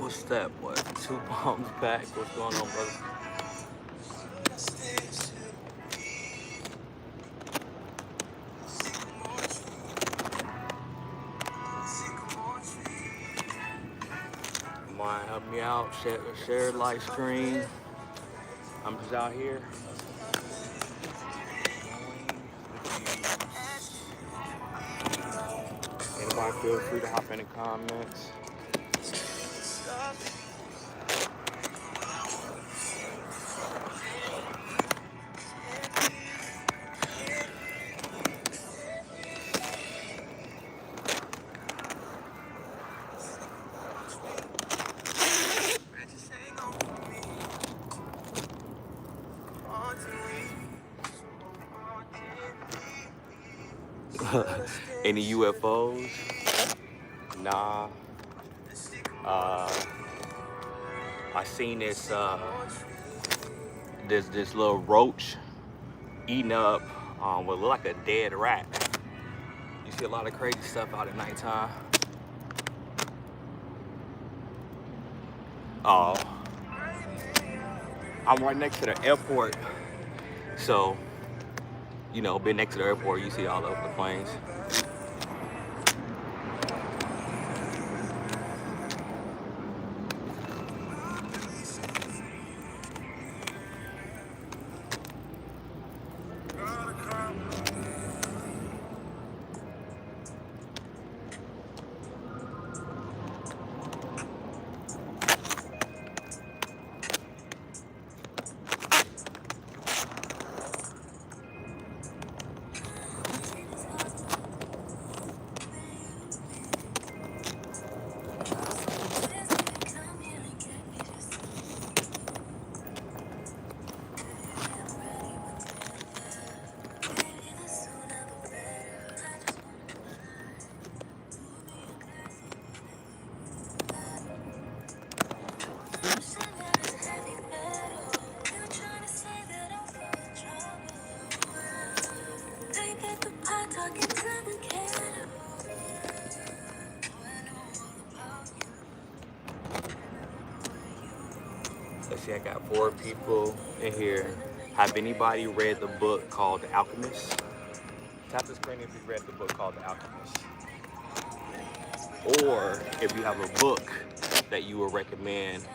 What's that? What? 2 pounds back? What's going on, brother? Mind help me out? Share live screen. I'm just out here. Anybody feel free to hop in the comments. Any UFOs? Nah. I seen this little roach eating up what looked like a dead rat. You see a lot of crazy stuff out at nighttime. Oh, I'm right next to the airport, so being next to the airport, you see all of the planes. Let's see, I got 4 people in here. Have anybody read the book called The Alchemist? Tap the screen if you've read the book called The Alchemist. Or if you have a book that you would recommend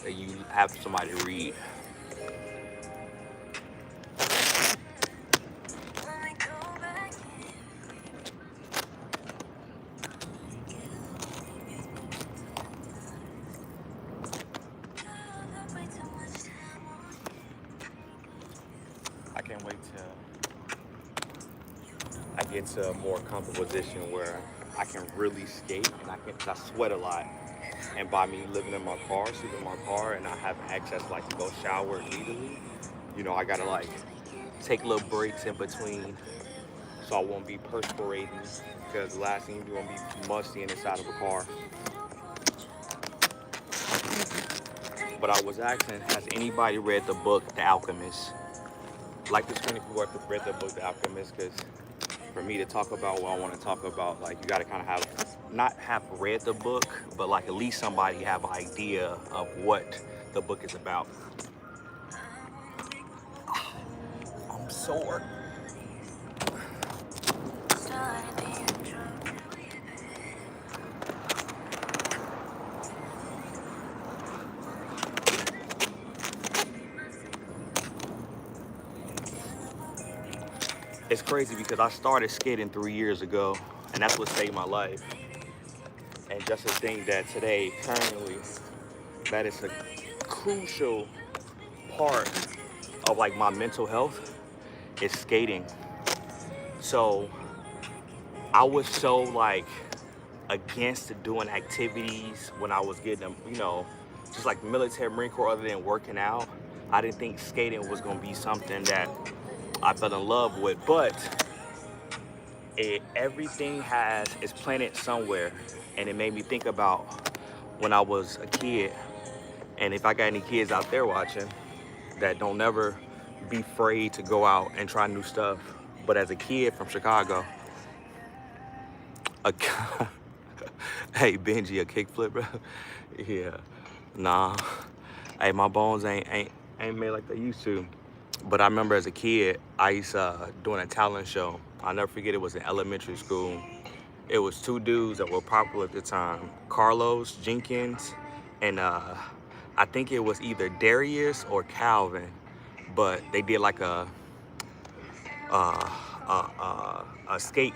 that you have somebody read. I can't wait till I get to a more comfortable position where I can really skate and I sweat a lot. And by me living in my car, sleeping in my car, and I have access to go shower immediately, I gotta take little breaks in between so I won't be perspirating, because the last thing you want to be musty in the side of a car. But I was asking, has anybody read the book The Alchemist? Like the screen if you have read the book The Alchemist, because for me to talk about what I want to talk about, you got to kind of not have read the book, but at least somebody have an idea of what the book is about. I'm sore. It's crazy because I started skating 3 years ago, and that's what saved my life. And just to think that today, currently, that is a crucial part of my mental health is skating. So I was so against doing activities when I was getting them, just like military, Marine Corps, other than working out. I didn't think skating was gonna be something that I fell in love with, but everything is planted somewhere, and it made me think about when I was a kid. And if I got any kids out there watching, that don't never be afraid to go out and try new stuff. But as a kid from Chicago, a Hey, Benji, a kickflip, bro? Yeah. Nah. Hey, my bones ain't made like they used to. But I remember as a kid, I used to doing a talent show. I'll never forget, it was in elementary school. It was two dudes that were popular at the time, Carlos Jenkins, and I think it was either Darius or Calvin. But they did like uh, a skate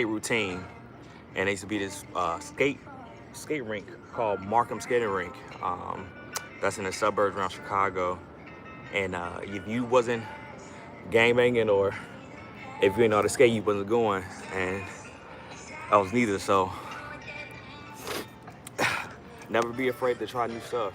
routine, and there used to be this skate rink called Markham Skating Rink. That's in the suburbs around Chicago. And if you wasn't gangbanging or if you didn't know how to skate, you wasn't going. And I was neither, so never be afraid to try new stuff.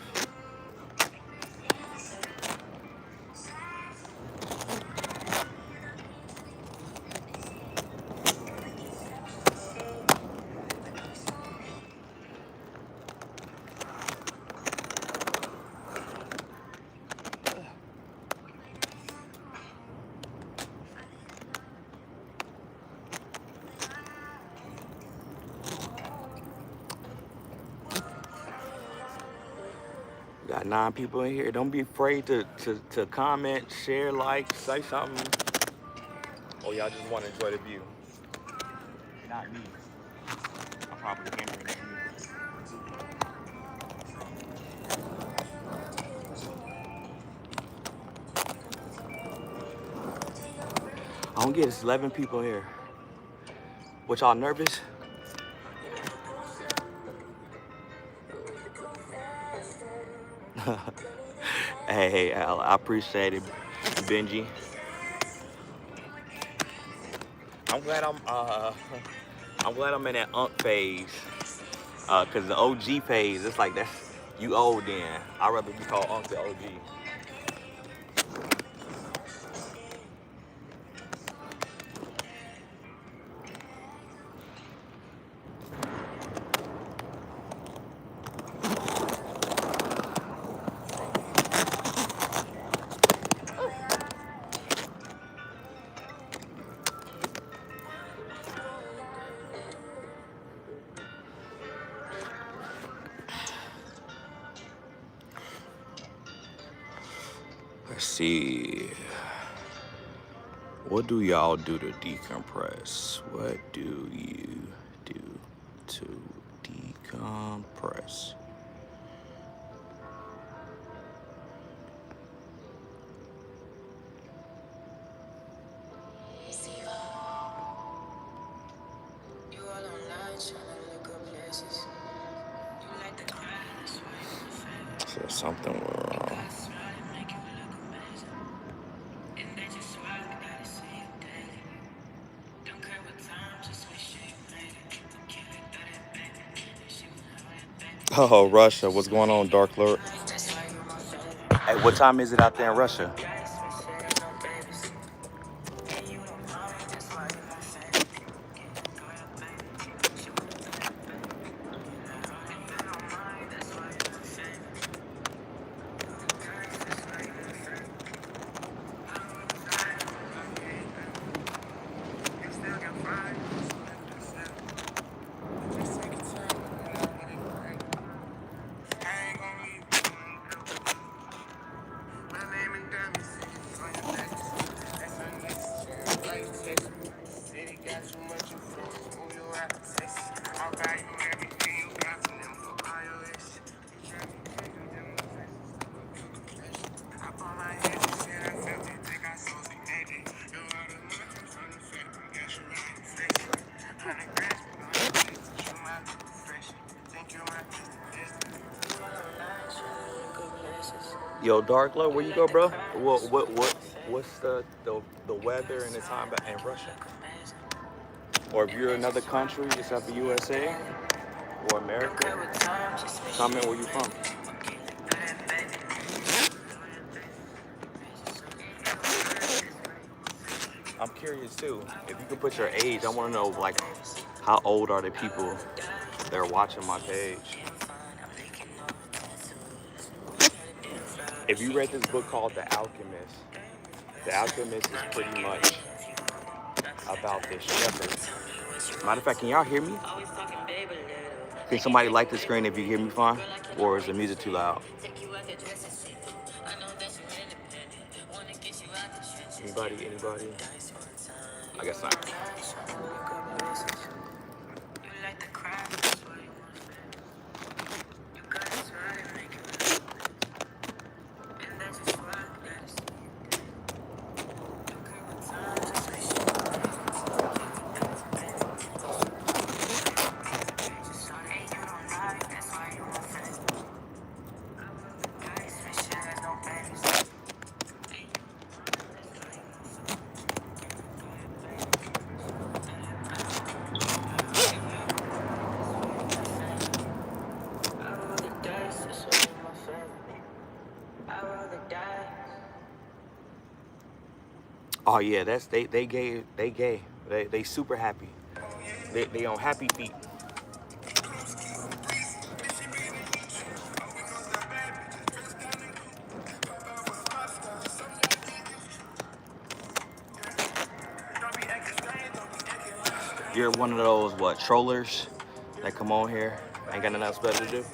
Got 9 people in here. Don't be afraid to comment, share, like, say something. Or y'all just want to enjoy the view. Not me. I probably can't hear that. I don't get it. It's 11 people here. What, y'all nervous? Hey, Al, I appreciate it, Benji. I'm glad I'm glad I'm in that unk phase. Cause the OG phase, it's like that's you old then. I'd rather be called unk than OG. Let's see. What do y'all do to decompress? What do you do to decompress? Said something wrong. Oh, Russia. What's going on, Dark Lord? Hey, what time is it out there in Russia? Yo, Dark Lord, where you go, bro? What's the weather and the time in Russia? Or if you're another country, except the USA or America, comment where you from. I'm curious too. If you could put your age, I want to know like how old are the people that are watching my page. If you read this book called The Alchemist is pretty much about this shepherd. Matter of fact, can y'all hear me? Can somebody light the screen if you hear me fine? Or is the music too loud? Anybody? I guess not. Oh yeah, that's they gay. They super happy. They on happy feet. You're one of those what trollers that come on here, ain't got nothing else better to do.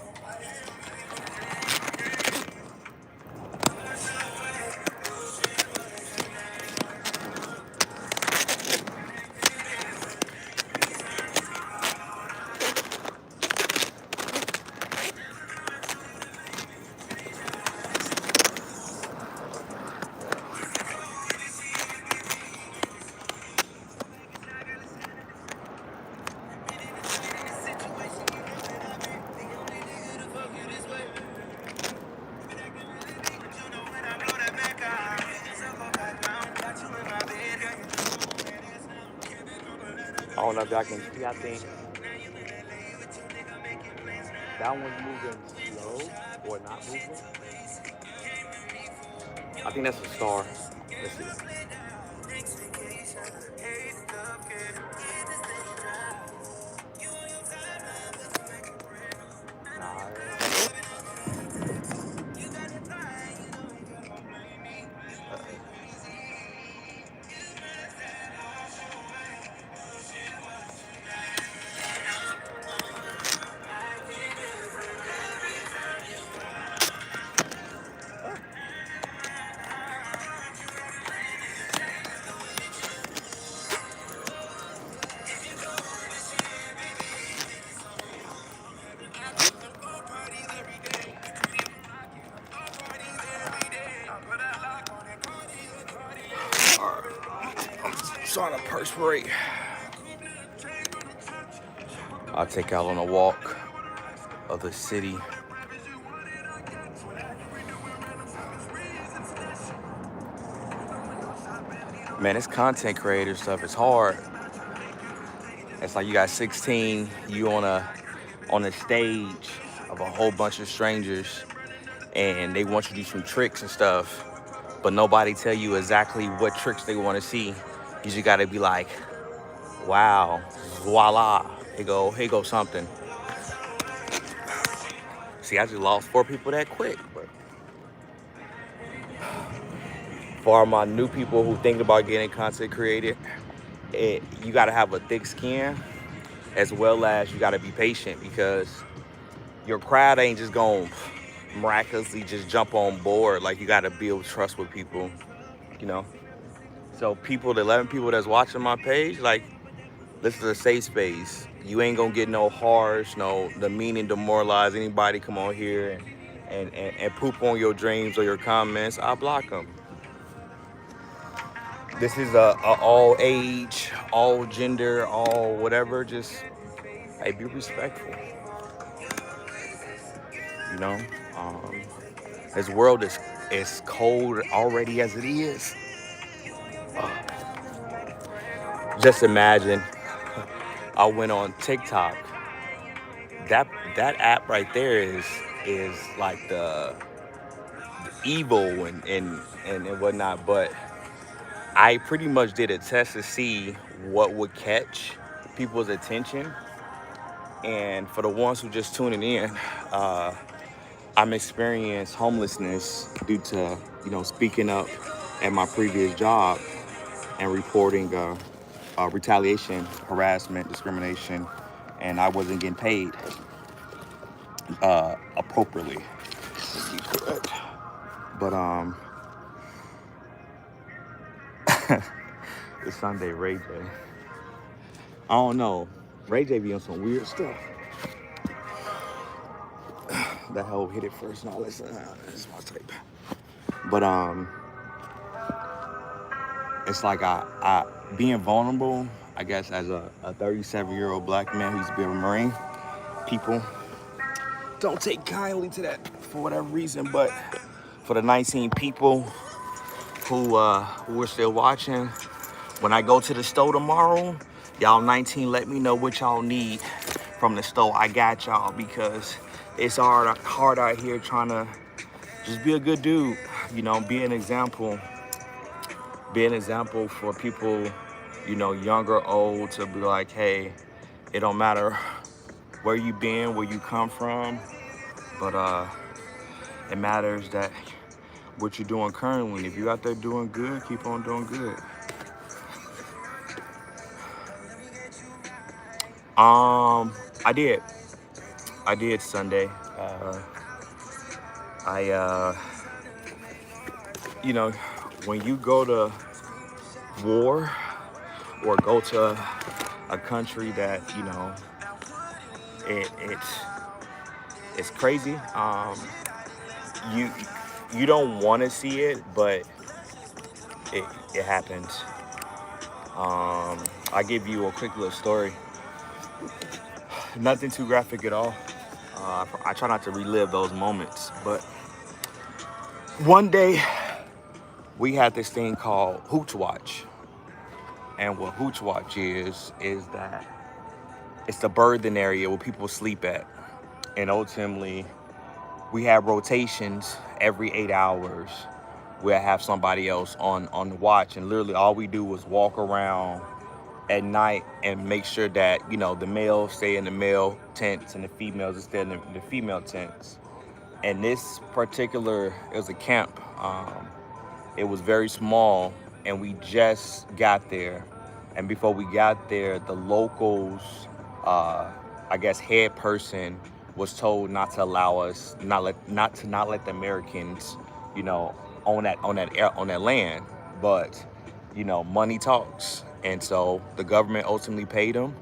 I don't know if y'all can see. I think that one's moving slow or not moving. I think that's a star. Let's see. Nah. Starting to perspirate. I'll take y'all on a walk of the city. Man, this content creator stuff is hard. It's like you got 16, you on a stage of a whole bunch of strangers, and they want you to do some tricks and stuff, but nobody tell you exactly what tricks they want to see. You just gotta be like, wow, voila, here go something. See, I just lost 4 people that quick. But for my new people who think about getting content created, you gotta have a thick skin, as well as you gotta be patient, because your crowd ain't just gonna miraculously just jump on board. Like, you gotta build trust with people, you know. So people, the 11 people that's watching my page, like, this is a safe space. You ain't gonna get no harsh, no demeaning, demoralize anybody come on here and poop on your dreams or your comments. I block them. This is a all age, all gender, all whatever. Just, hey, be respectful. You know, this world is cold already as it is. Just imagine, I went on TikTok. That app right there is like the evil and whatnot. But I pretty much did a test to see what would catch people's attention. And for the ones who just tuning in, I'm experiencing homelessness due to, speaking up at my previous job and reporting retaliation, harassment, discrimination, and I wasn't getting paid. appropriately. But it's Sunday, Ray J. I don't know. Ray J be on some weird stuff. That hoe hit it first. No, listen, this is my type. But it's like I being vulnerable, I guess, as a 37-year-old black man who used to be a Marine. People don't take kindly to that for whatever reason, but for the 19 people who are still watching, when I go to the store tomorrow, y'all 19, let me know what y'all need from the store. I got y'all, because it's hard out here trying to just be a good dude, you know, be an example for people, you know, young or old, to be like, hey, it don't matter where you been, where you come from, but it matters that what you're doing currently. If you're out there doing good, keep on doing good. I did Sunday. You know, when you go to war or go to a country that, you know, it's crazy. You don't want to see it, but it happens. I give you a quick little story. Nothing too graphic at all. I try not to relive those moments, but one day we had this thing called Hooch Watch. And what Hooch Watch is that it's the berthing area where people sleep at. And ultimately, we have rotations every 8 hours. We'll have somebody else on the watch. And literally all we do is walk around at night and make sure that, you know, the males stay in the male tents and the females stay in the female tents. And this particular, it was a camp. It was very small, and we just got there. And before we got there, the locals, I guess, head person was told not to allow us, not let the Americans, you know, on that land. But, you know, money talks, and so the government ultimately paid him,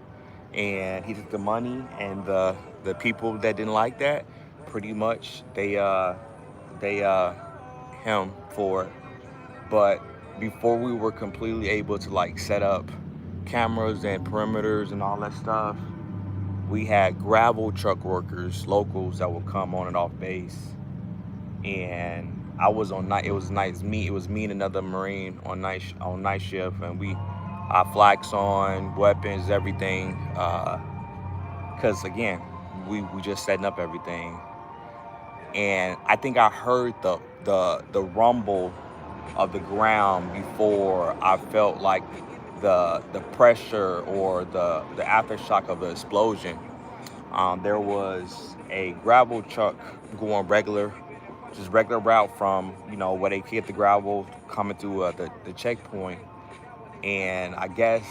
and he took the money, and the people that didn't like that, pretty much they him for it. But before we were completely able to like set up cameras and perimeters and all that stuff, we had gravel truck workers, locals, that would come on and off base. And I was on night. It was me and another Marine on night shift, and our flags on, weapons, everything. Cause again, we just setting up everything. And I think I heard the rumble of the ground before I felt like the pressure or the aftershock of the explosion. There was a gravel truck going regular route from, you know, where they get the gravel coming through the checkpoint. And I guess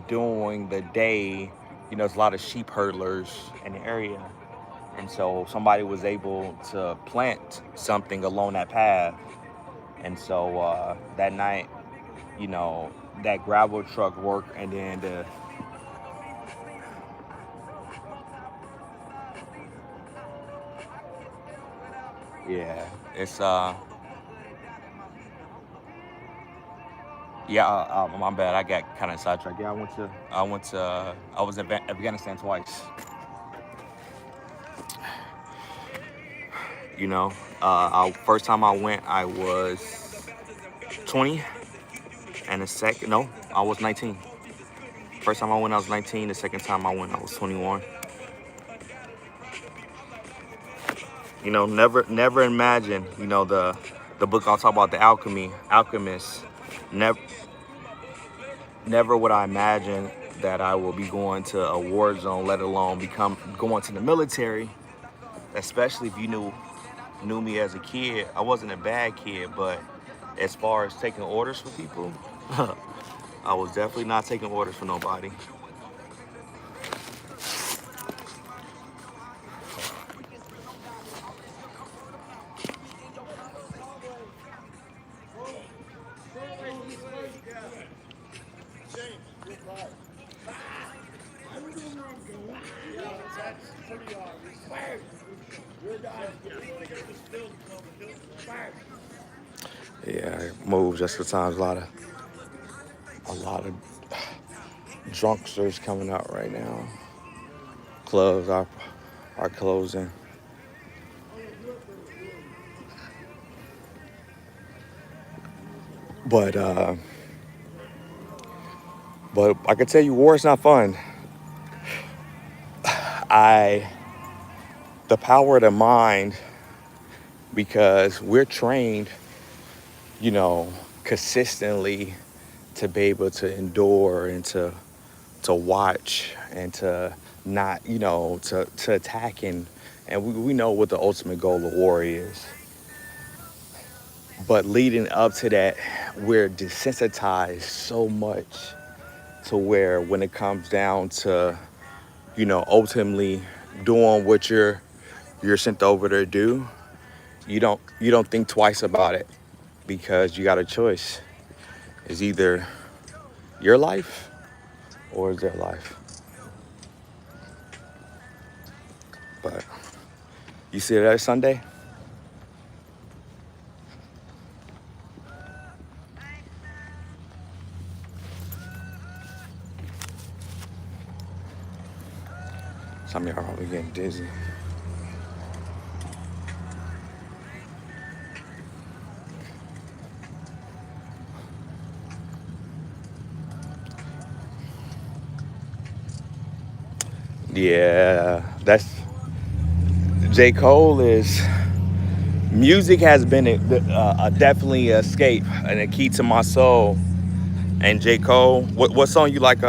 during the day, you know, there's a lot of sheep herders in the area. And so somebody was able to plant something along that path. And so that night, you know, that gravel truck worked, and then it's my bad. I got kind of sidetracked. Yeah, I was in Afghanistan twice. You know, first time I went, I was 20, and I was 19. First time I went, I was 19. The second time I went, I was 21. You know, never imagine, you know, the book I'll talk about, The Alchemist. Never would I imagine that I will be going to a war zone, let alone going to the military. Especially if you knew me as a kid. I wasn't a bad kid, but as far as taking orders for people, I was definitely not taking orders for nobody. Yeah, move just for times. A lot of drunksters coming out right now. Clubs are closing. But but I can tell you, war is not fun. I the power of the mind, because we're trained, you know, consistently to be able to endure and to watch and to not, to attack, and we know what the ultimate goal of war is. But leading up to that, we're desensitized so much to where when it comes down to, ultimately doing what you're sent over to do, you don't think twice about it, because you got a choice. It's either your life or is their life. But you see that Sunday? Some of y'all probably getting dizzy. Yeah, that's J. Cole is music has been a definitely an escape and a key to my soul. And J. Cole, what song you like?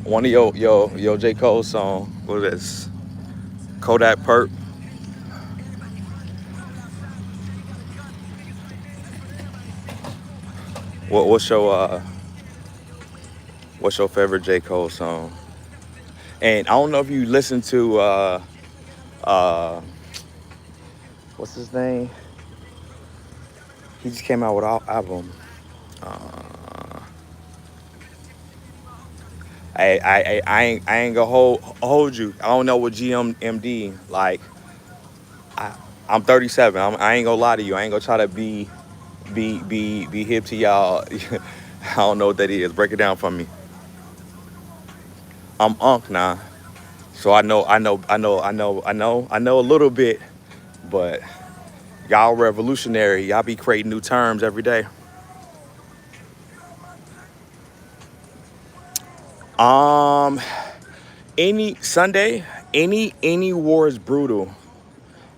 One of your J. Cole song. What is this? Kodak Perp. What's your favorite J. Cole song? And I don't know if you listen to uh what's his name? He just came out with an album. Uh, I ain't gonna hold you. I don't know what GMMD like. I I'm 37. I ain't gonna lie to you. I ain't gonna try to be hip to y'all. I don't know what that is. Break it down for me. I'm Unk now, so I know a little bit, but y'all revolutionary. Y'all be creating new terms every day. Um, any Sunday, any war is brutal.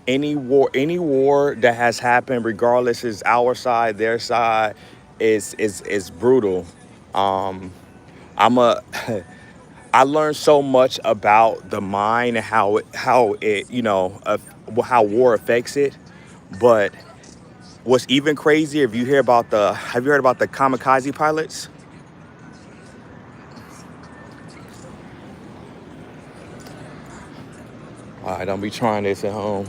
Any war that has happened, regardless is our side, their side, is brutal. Um, I'm a I learned so much about the mind and how it how war affects it. But what's even crazier, if you hear about the have you heard about the kamikaze pilots? All right, don't be trying this at home.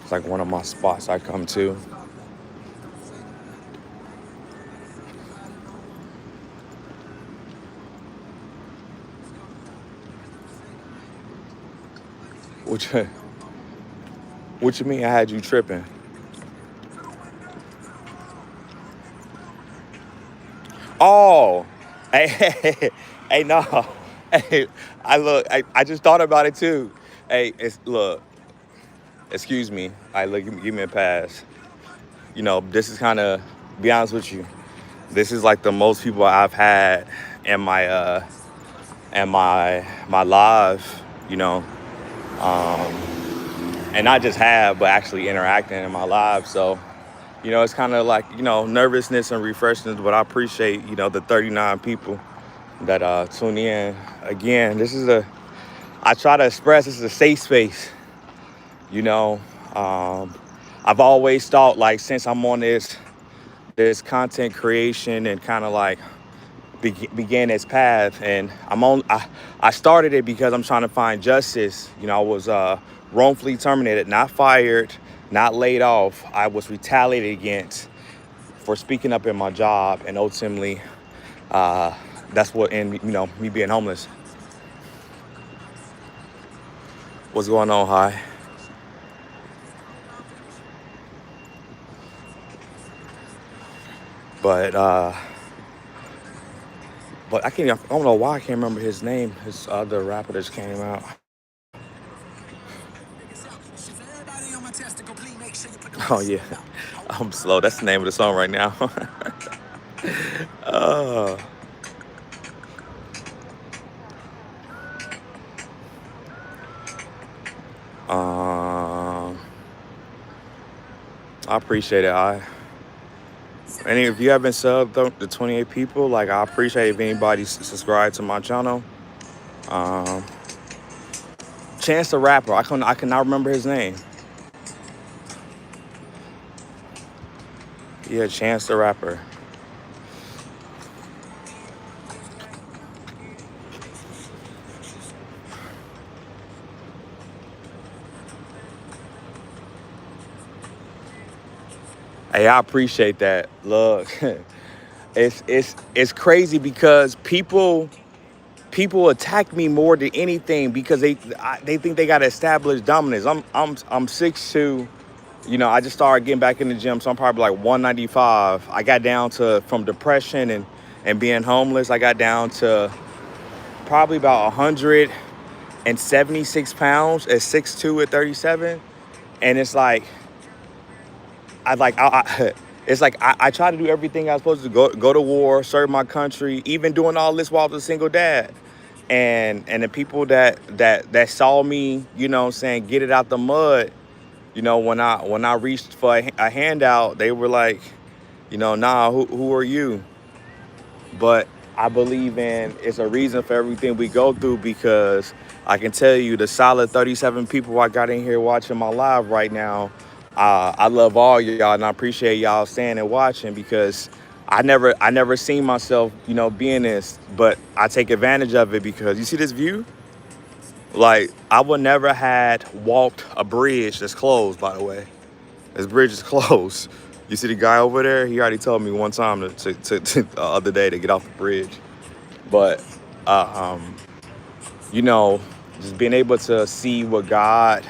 It's like one of my spots I come to. Which what you mean I had you tripping? Oh, hey, hey, no, hey, I just thought about it too. Hey, look, excuse me. I look, give me a pass. This is kind of, be honest with you, this is like the most people I've had in my live, um, and not just have, but actually interacting in my live. So, it's kind of like, nervousness and refreshness, but I appreciate, the 39 people that tune in. Again, I try to express, this is a safe space, you know. Um, I've always thought, like, since I'm on this content creation and kind of like began this path, and I started it because I'm trying to find justice. I was wrongfully terminated, not fired, not laid off. I was retaliated against for speaking up in my job, and ultimately, that's what, and me being homeless. What's going on, Hi? But I don't know why I can't remember his name. His other rapper just came out. Oh yeah, I'm slow. That's the name of the song right now. uh, um, I appreciate it. And if you haven't subbed the 28 people, like I appreciate if anybody subscribe to my channel. Um, Chance the Rapper. I cannot remember his name. Yeah, Chance the Rapper. Hey, I appreciate that. Look, it's crazy because people attack me more than anything because they think they got to establish dominance. I'm 6'2". I just started getting back in the gym, so I'm probably like 195. I got down to, from depression and being homeless, I got down to probably about 176 pounds at 6'2" at 37. And it's like, it's like I try to do everything I was supposed to, go to war, serve my country, even doing all this while I was a single dad. And the people that saw me, what I'm saying, get it out the mud, when I reached for a handout, they were like, nah, who are you? But I believe in it's a reason for everything we go through, because I can tell you the solid 37 people I got in here watching my live right now. I love all y'all, and I appreciate y'all staying and watching, because I never seen myself, being this, but I take advantage of it because you see this view? Like, I would never had walked a bridge that's closed, by the way. This bridge is closed. You see the guy over there? He already told me one time to the other day to get off the bridge. But, you know, just being able to see what God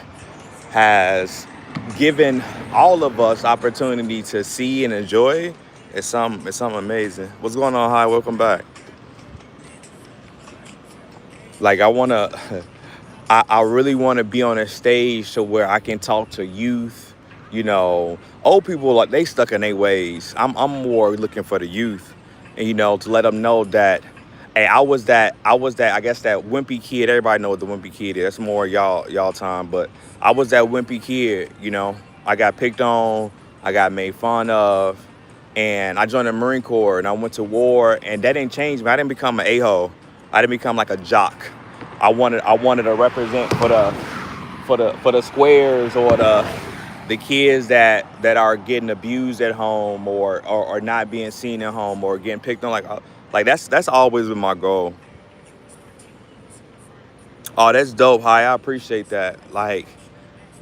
has given all of us opportunity to see and enjoy, it's something amazing. What's going on, Hi? Welcome back. Like, I really want to be on a stage to where I can talk to youth. Old people, like, they stuck in their ways. I'm more looking for the youth, and to let them know that, hey, I was that, I guess, that wimpy kid. Everybody know what the wimpy kid is. That's more y'all time, but I was that wimpy kid. I got picked on, I got made fun of, and I joined the Marine Corps and I went to war, and that didn't change me. I didn't become an a-hole. I didn't become like a jock. I wanted to represent for the squares, or the kids that are getting abused at home, or not being seen at home, or getting picked on, like that's always been my goal. Oh, that's dope. Hi, I appreciate that. Like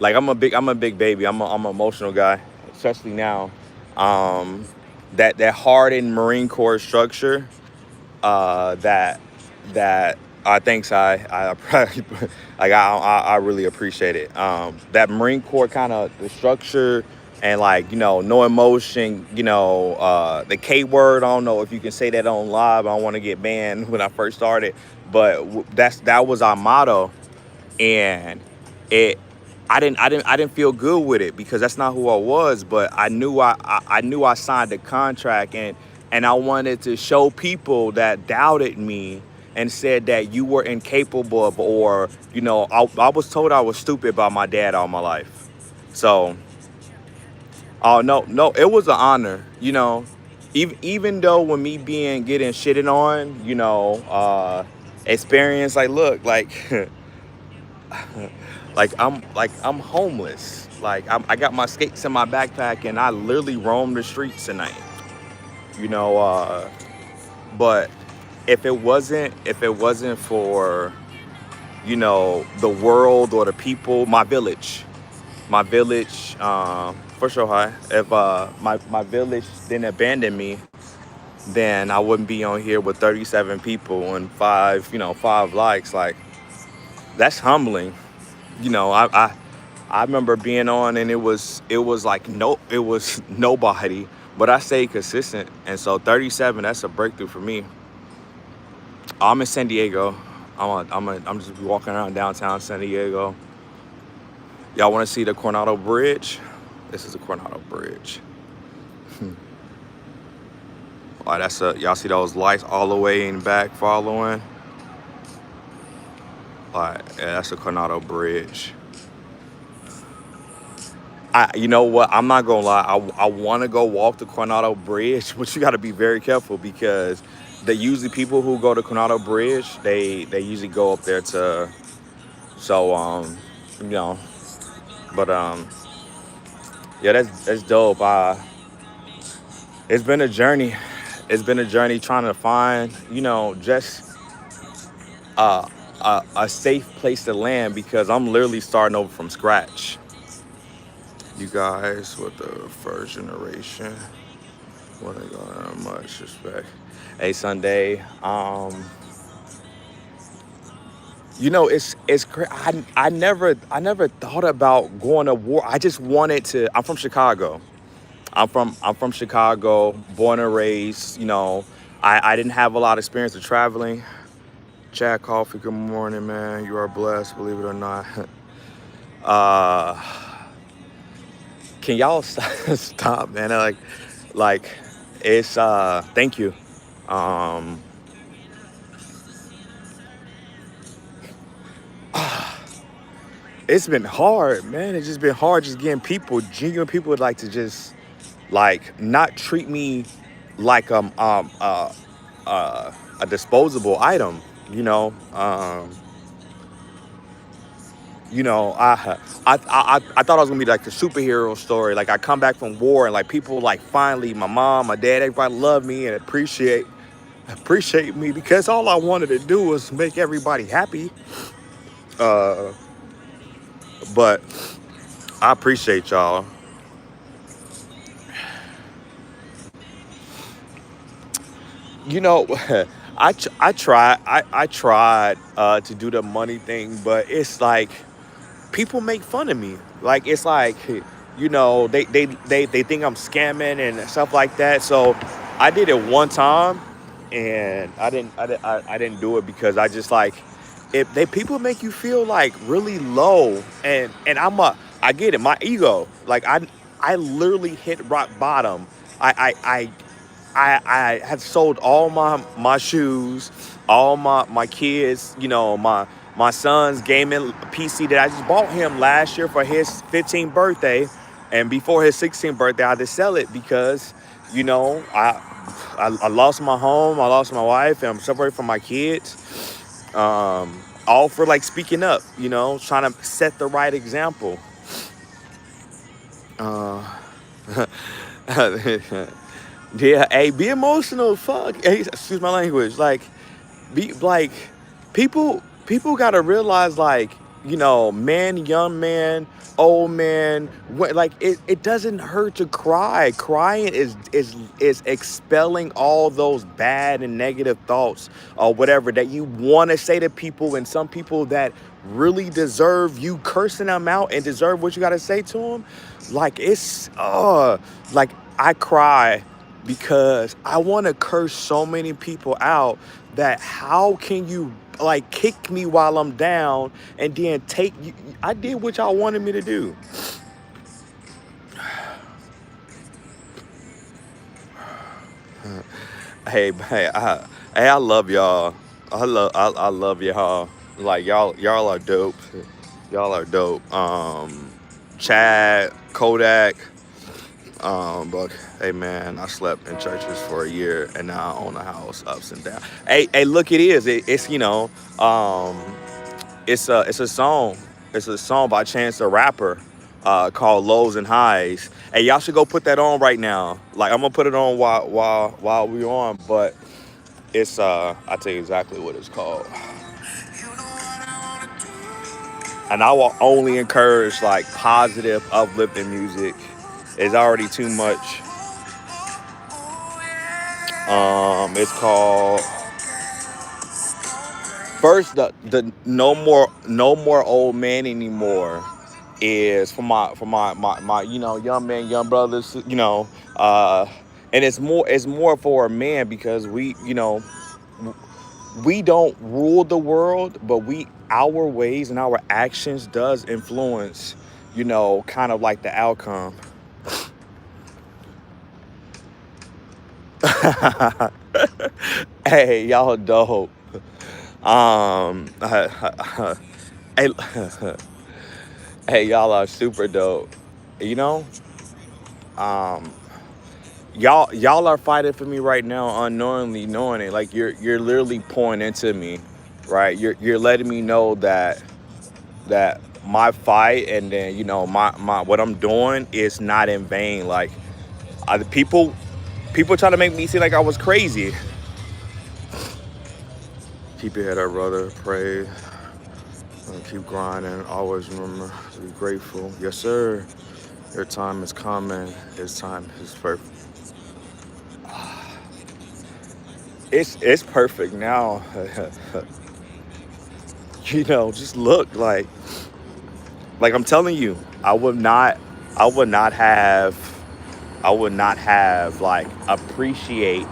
I'm a big baby. I'm an emotional guy, especially now. Um, that hardened Marine Corps structure, that thanks, I probably, like, I really appreciate it. That Marine Corps kind of the structure, and, like, no emotion, the K word. I don't know if you can say that on live. I don't want to get banned when I first started, but that was our motto. And it I didn't feel good with it, because that's not who I was. But I knew I signed the contract, and I wanted to show people that doubted me and said that you were incapable of, or I was told I was stupid by my dad all my life. So, oh, no, it was an honor. Even though, when me getting shitted on, experience, like, look, like, like I'm homeless. Like, I got my skates in my backpack, and I literally roam the streets tonight. You know, but if it wasn't for the world or the people, my village, my village, for sure, hi. If my village didn't abandon me, then I wouldn't be on here with 37 people and five likes. Like, that's humbling. I remember being on and it was like it was nobody, but I stayed consistent, and so 37, that's a breakthrough for me. I'm in San Diego. I'm just walking around downtown San Diego. Y'all want to see the Coronado Bridge? This is the Coronado Bridge. All right, y'all see those lights all the way in back following? All right, yeah, that's the Coronado Bridge. You know what? I'm not gonna lie. I want to go walk the Coronado Bridge, but you got to be very careful because usually people who go to Coronado Bridge, they usually go up there to. So you know, but yeah, that's dope. It's been a journey. It's been a journey trying to find, just a safe place to land because I'm literally starting over from scratch. You guys with the first generation, what they got much respect. Hey, Sunday. It's crazy. I never thought about going to war. I just wanted to. I'm from Chicago. I'm from Chicago, born and raised. I didn't have a lot of experience of traveling. Chad Coffee, good morning, man. You are blessed, believe it or not. Uh, can y'all stop, man? Like, it's thank you. Um, it's been hard, man. It's just been hard just getting genuine people would like to just like not treat me like a disposable item. You know, um, I thought I was gonna be like the superhero story. Like I come back from war and like people like finally, my mom, my dad, everybody love me and appreciate me because all I wanted to do was make everybody happy. Uh, but I appreciate y'all. You know, I tried to do the money thing, but it's like people make fun of me. Like it's like, they think I'm scamming and stuff like that. So I did it one time, and I didn't do it because I just like if they people make you feel like really low, and I get it, my ego, like I literally hit rock bottom. I had sold all my shoes, all my kids, my son's gaming PC that I just bought him last year for his 15th birthday, and before his 16th birthday, I had to sell it because, I lost my home, I lost my wife, and I'm separated from my kids. All for like speaking up, trying to set the right example. Uh, yeah, hey, be emotional. Fuck, hey, excuse my language. Like, be like people gotta realize like man, young man, old man, like it doesn't hurt to crying is expelling all those bad and negative thoughts or whatever that you want to say to people, and some people that really deserve you cursing them out and deserve what you got to say to them. Like it's like I cry because I want to curse so many people out that how can you like kick me while I'm down and then take you? I did what y'all wanted me to do. Hey, I love y'all. I love y'all. Like y'all are dope. Y'all are dope. Chad, Kodak. But hey man, I slept in churches for a year and now I own a house, ups and downs. Hey, look, um, it's a song. It's a song by Chance the Rapper, called Lows and Highs. Hey, y'all should go put that on right now. Like I'm gonna put it on while we on, but I'll tell you exactly what it's called. and I will only encourage like positive, uplifting music. It's already too much. It's called first the no more old man anymore is for my young men, young brothers, and it's more for a man because we don't rule the world, but we our ways and our actions does influence, kind of like the outcome. Hey, y'all dope. Hey, hey, y'all are super dope. You know, um, y'all are fighting for me right now, unknowingly knowing it. Like you're literally pouring into me, right? You're letting me know that my fight and then my what I'm doing is not in vain. Like the people try to make me seem like I was crazy. Keep your head up, brother. Pray and keep grinding. Always remember to be grateful. Yes, sir. Your time is coming. His time is perfect. It's perfect now. Just look like I'm telling you, I would not have I would not have like appreciate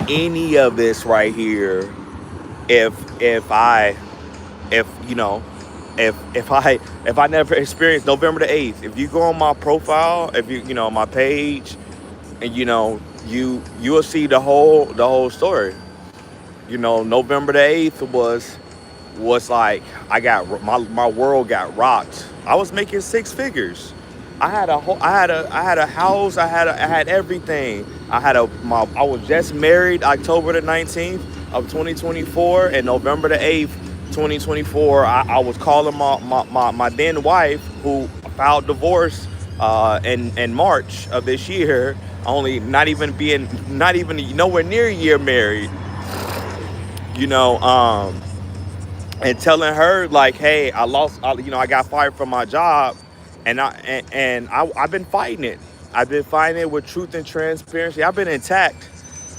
any of this right here if if I if you know if I never experienced November the 8th. If you go on my profile, if my page, and you will see the whole story. November the 8th was like I got my world got rocked. I was making six figures. I had a house. I had everything. I was just married October the 19th of 2024, and November the 8th 2024 I was calling my then wife, who filed divorce in March of this year, only not even nowhere near a year married, you know um and telling her like, hey, I got fired from my job, I've been fighting it. I've been fighting it with truth and transparency. I've been intact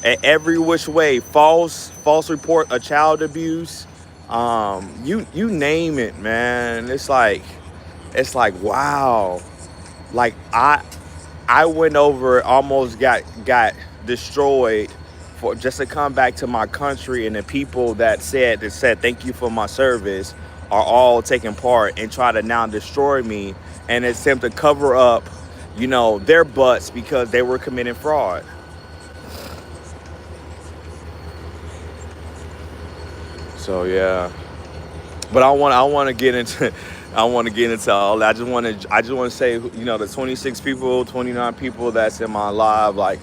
at every which way. False report of child abuse. You name it, man. It's like wow. Like I went over, almost got destroyed for just to come back to my country, and the people that said thank you for my service are all taking part and try to now destroy me and attempt to cover up, their butts because they were committing fraud. So yeah, but I want to get into I want to get into all that. I just want to say, the 26 people, 29 people that's in my live, like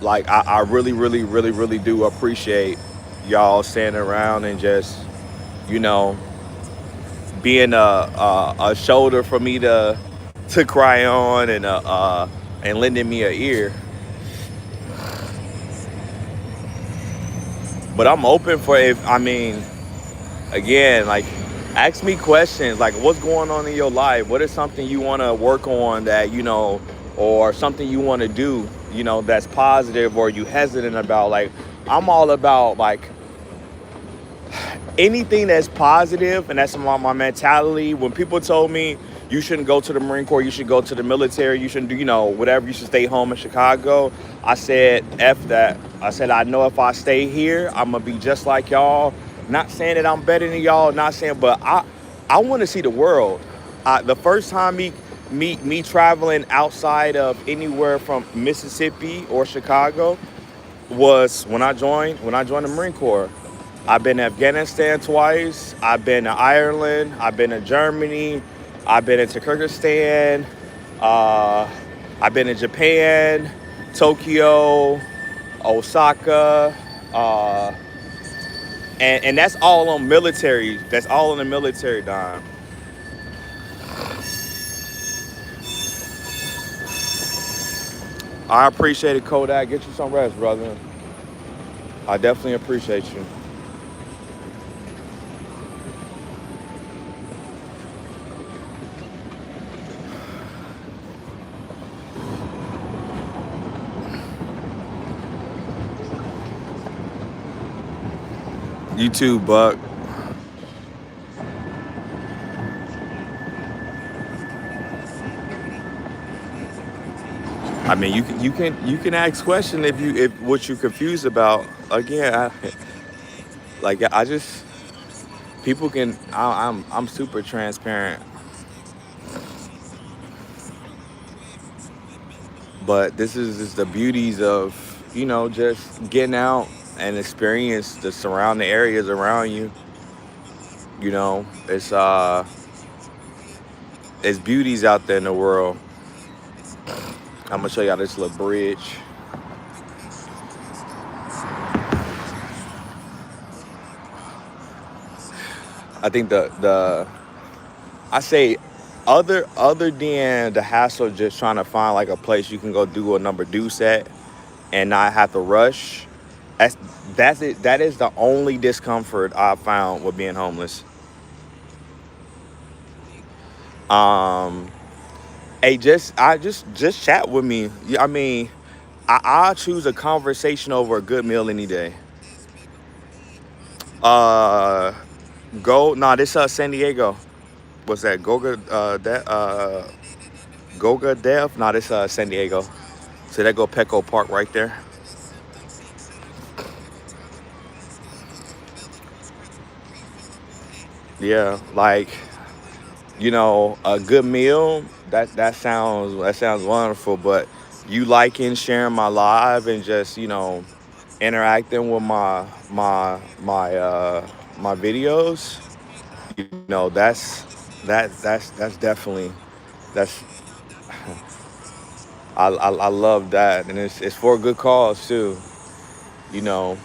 I really, really, really, really do appreciate y'all standing around and just, you know, being a shoulder for me to cry on, and lending me an ear. But I'm open for, if I mean, again, like, ask me questions like, what's going on in your life? What is something you want to work on that, or something you want to do, that's positive, or you hesitant about? Like, I'm all about like anything that's positive, and that's my mentality. When people told me you shouldn't go to the Marine Corps, you should go to the military, you shouldn't do, whatever, you should stay home in Chicago, I said, F that. I said, I know if I stay here, I'm gonna be just like y'all. Not saying that I'm better than y'all, not saying, but I want to see the world. The first time me traveling outside of anywhere from Mississippi or Chicago was when I joined the Marine Corps. I've been to Afghanistan twice. I've been to Ireland. I've been to Germany. I've been to Kyrgyzstan. Uh, I've been to Japan, Tokyo, Osaka, uh, and that's all on military. That's all on the military dime. I appreciate it, Kodak. Get you some rest, brother. I definitely appreciate you. You too, Buck. I mean, you can ask question if what you're confused about. Again, I just people can. I'm super transparent, but this is just the beauties of just getting out and experience the surrounding areas around you. It's beauties out there in the world. I'm gonna show y'all this little bridge. I think the I say other than the hassle of just trying to find like a place you can go do a number deuce at and not have to rush. That's that's it. That is the only discomfort I found with being homeless. Um, hey, just chat with me. Yeah, I mean, I choose a conversation over a good meal any day. Uh, go. Nah, this San Diego. What's that? Goga Dev. Nah, this San Diego. So that go Petco Park right there. Yeah, like a good meal. That sounds wonderful. But you liking sharing my live and just interacting with my videos. That's definitely that's I love that, and it's for a good cause too. You know,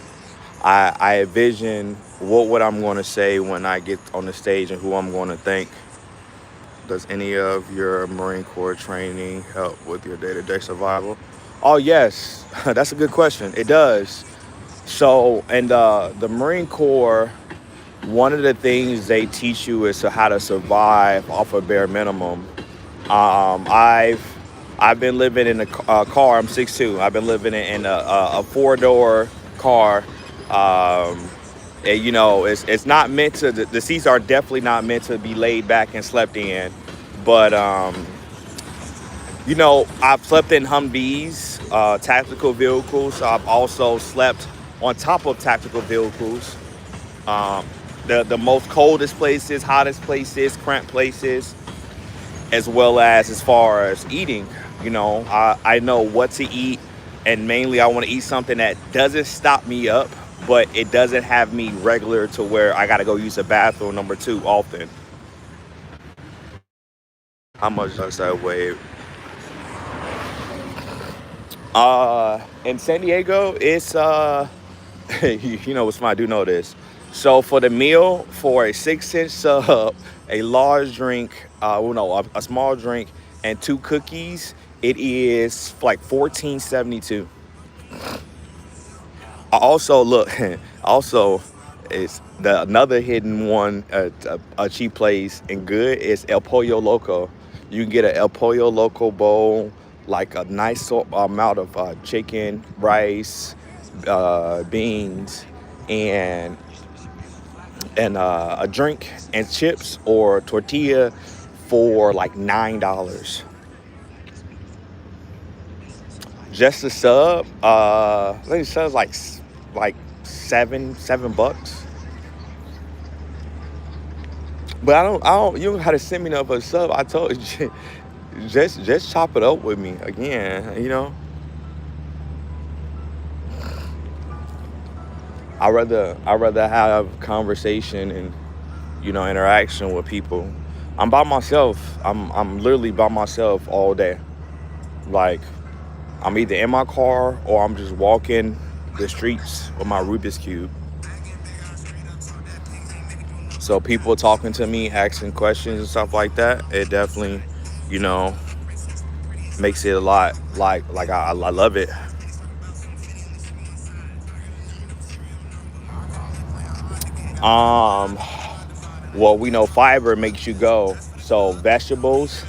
I envision what I'm going to say when I get on the stage and who I'm going to thank. Does any of your Marine Corps training help with your day-to-day survival? Oh yes, that's a good question. It does. So, and the Marine Corps, one of the things they teach you is how to survive off a bare minimum. I've been living in a car. I'm 6'2". I've been living in a four-door car. And, it's not meant to. The seats are definitely not meant to be laid back and slept in. But I've slept in Humvees, tactical vehicles. I've also slept on top of tactical vehicles. Um, the most coldest places, hottest places, cramped places, as far as eating. I know what to eat, and mainly I want to eat something that doesn't stop me up, but it doesn't have me regular to where I got to go use the bathroom number two often. How much does that weigh? In San Diego, it's what's fine. I do know this. So for the meal, for a 6-inch sub, a large drink, well, no, a small drink, and two cookies, it is like 14.72. I also look, also, it's the another hidden one, a cheap place and good is El Pollo Loco. You can get an El Pollo Loco bowl, like a nice amount of chicken, rice, beans, and a drink and chips or tortilla for like $9. Just the sub, I think the sub's like seven bucks. But you don't have to send me no for a sub. I told you, just chop it up with me again. I rather have conversation and interaction with people. I'm by myself. I'm literally by myself all day. Like, I'm either in my car or I'm just walking the streets with my Rubik's cube. So people talking to me, asking questions and stuff like that, it definitely, you know, makes it a lot like I love it. Um, well, we know fiber makes you go. So vegetables,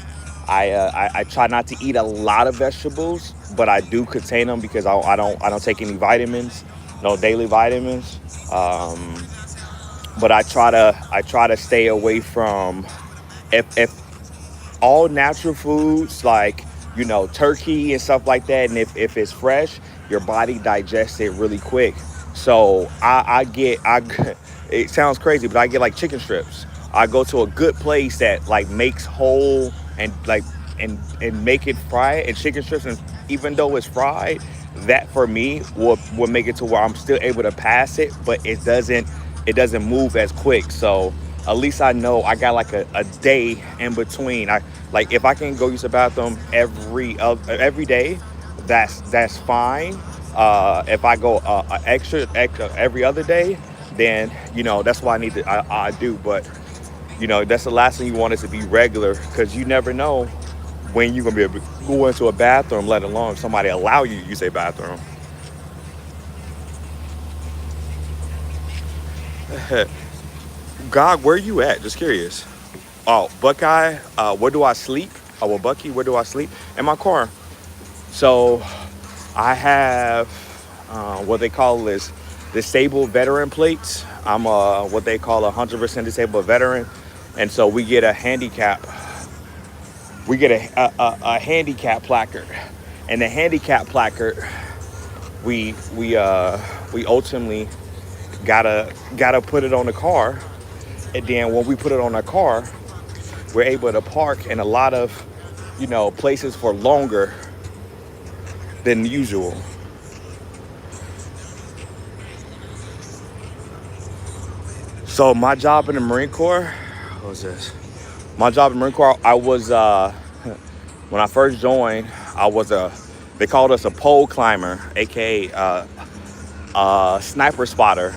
I try not to eat a lot of vegetables, but I do contain them because I don't take any vitamins, no daily vitamins. Um, but I try to stay away from if all natural foods like turkey and stuff like that, and if it's fresh, your body digests it really quick. So it sounds crazy, but I get like chicken strips. I go to a good place that like makes whole and like and make it fried and chicken strips, and even though it's fried, that for me will make it to where I'm still able to pass it, but it doesn't move as quick. So at least I know I got like a day in between. I like if I can go use the bathroom every day, that's fine. If I go extra every other day, then that's why I do. But that's the last thing you want is to be regular, because you never know when you're gonna be able to go into a bathroom, let alone somebody allow you to use a bathroom. God, where you at? Just curious. Oh, Buckeye, where do I sleep? Oh, well, Bucky, where do I sleep? In my car. So I have what they call is disabled veteran plates. I'm what they call 100% disabled veteran, and so we get a handicap. We get a handicap placard, and the handicap placard we ultimately gotta put it on the car, and then when we put it on the car, we're able to park in a lot of places for longer than usual. So my job in the Marine Corps, what was this? My job in the Marine Corps, I was when I first joined, I was they called us a pole climber, aka sniper spotter.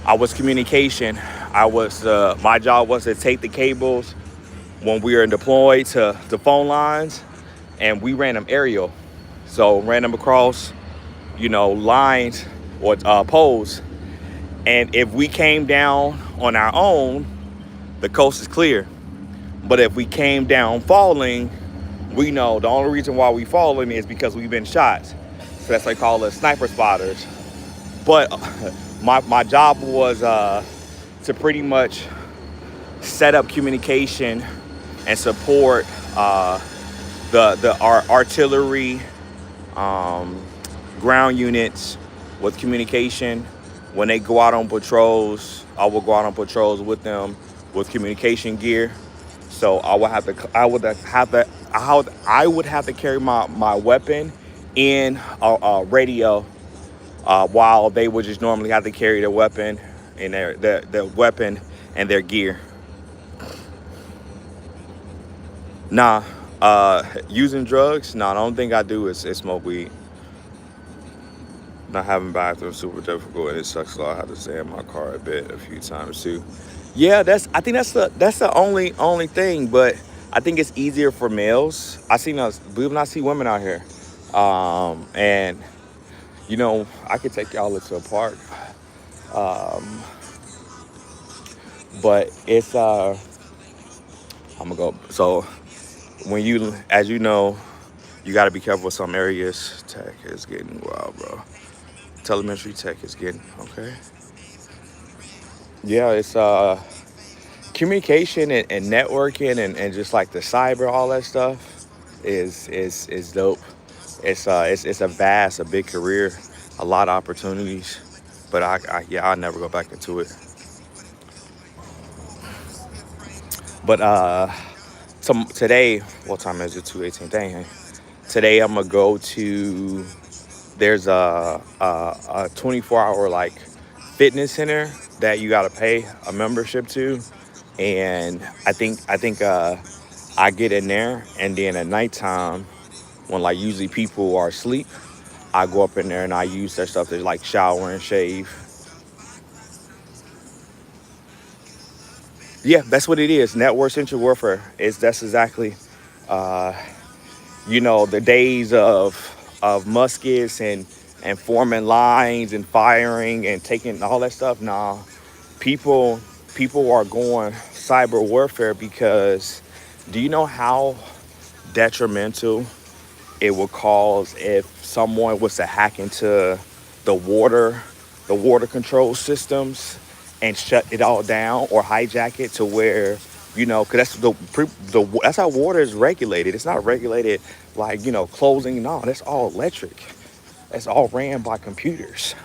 I was communication. I was my job was to take the cables when we were deployed to the phone lines, and we ran them aerial. So ran them across, lines or poles. And if we came down on our own, the coast is clear. But if we came down falling, we know the only reason why we falling is because we've been shot. So that's why they call us sniper spotters. But my job was to pretty much set up communication and support our artillery, ground units with communication. When they go out on patrols, I will go out on patrols with them with communication gear. So I would have to carry my weapon in a radio, while they would just normally have to carry their weapon and their weapon and their gear. Nah, using drugs? Nah, the only thing I do is smoke weed. Not having bathrooms super difficult, and it sucks a lot. I have to stay in my car a few times too. Yeah, I think that's the only thing. But I think it's easier for males. Believe it or not, I see women out here, and I could take y'all to a park, but it's I'm gonna go. So as you know, you got to be careful with some areas. Tech is getting wild, bro. Telemetry tech is getting okay. Yeah, it's communication and networking and just like the cyber, all that stuff is dope. It's a big career, a lot of opportunities, but I'll never go back into it. But today, what time is it? 2:18. Dang. Today I'm gonna go to. There's a 24-hour like fitness center that you gotta pay a membership to, and I think I get in there, and then at nighttime when like usually people are asleep, I go up in there and I use their stuff to like shower and shave. Yeah, that's what it is. Network central warfare is that's exactly uh, the days of muskets and forming lines and firing and taking all that stuff. Nah, people people are going cyber warfare because do you know how detrimental it would cause if someone was to hack into the water the water control systems and shut it all down or hijack it to where, because that's that's how water is regulated. It's not regulated like, closing. No, that's all electric. That's all ran by computers.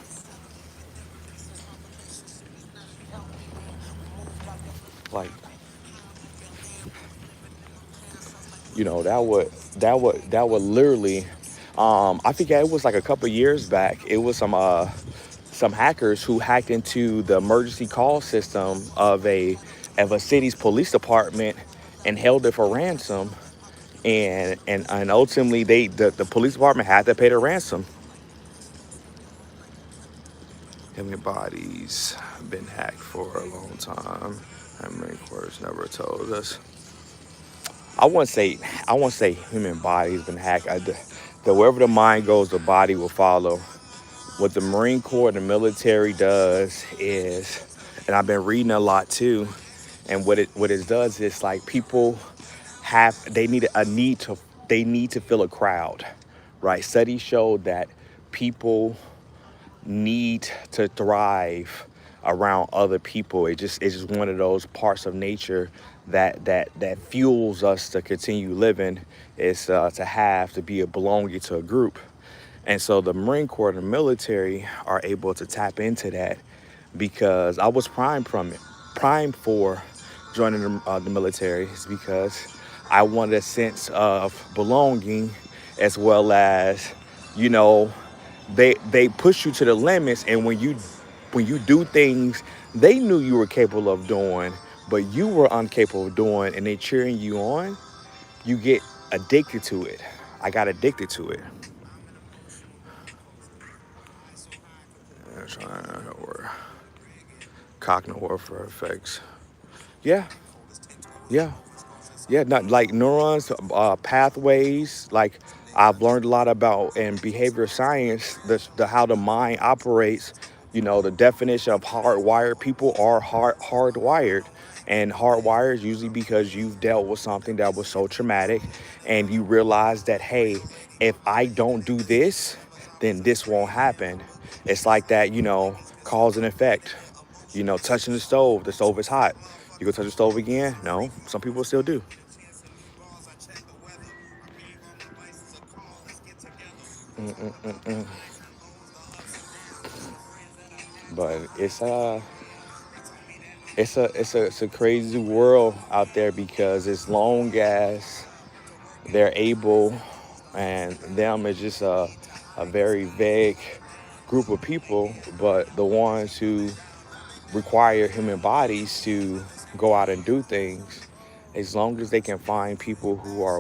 Like, that would literally, I think it was like a couple years back. It was some hackers who hacked into the emergency call system of a city's police department and held it for ransom. And ultimately, the police department had to pay the ransom. Human bodies been hacked for a long time. And Marine Corps never told us. I wouldn't say I won't say human body's been hacked. The wherever the mind goes, the body will follow. What the Marine Corps and the military does is, and I've been reading a lot too, and what it does is like people they need to feel a crowd, right? Studies show that people need to thrive around other people. It's just one of those parts of nature that fuels us to continue living. Is to be a belonging to a group. And so the Marine Corps and the military are able to tap into that because I was primed from it, primed for joining the military is because I wanted a sense of belonging as well as, you know, they push you to the limits, and when you do things they knew you were capable of doing, but you were incapable of doing, and they cheering you on, you get addicted to it. I got addicted to it. Or cognitive warfare effects. Yeah, yeah. Yeah, not like neurons, pathways. Like I've learned a lot about in behavioral science, the how the mind operates. The definition of hardwired, people are hardwired, and hardwired is usually because you've dealt with something that was so traumatic, and you realize that hey, if I don't do this, then this won't happen. It's like that, cause and effect. Touching the stove is hot. You go touch the stove again? No, some people still do. But it's a crazy world out there because as long as they're able, and them is just a very vague group of people, but the ones who require human bodies to go out and do things, as long as they can find people who are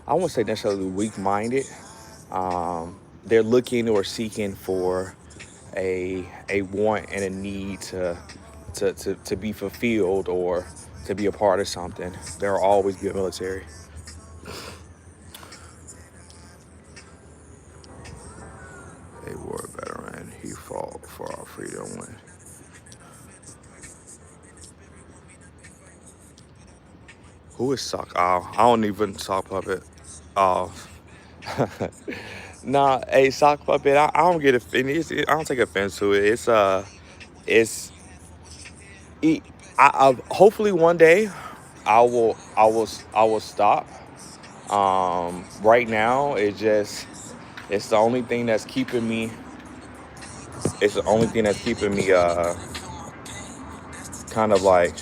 I won't say necessarily weak-minded, they're looking or seeking for a want and a need to be fulfilled or to be a part of something. There will always be a military. A war veteran, he fought for our freedom when. Who is sock? Oh, I don't even sock puppet. Oh, nah, a sock puppet. I don't get offended. I don't take offense to it. It's it, hopefully one day I will stop. Right now it's the only thing that's keeping me. It's the only thing that's keeping me kind of like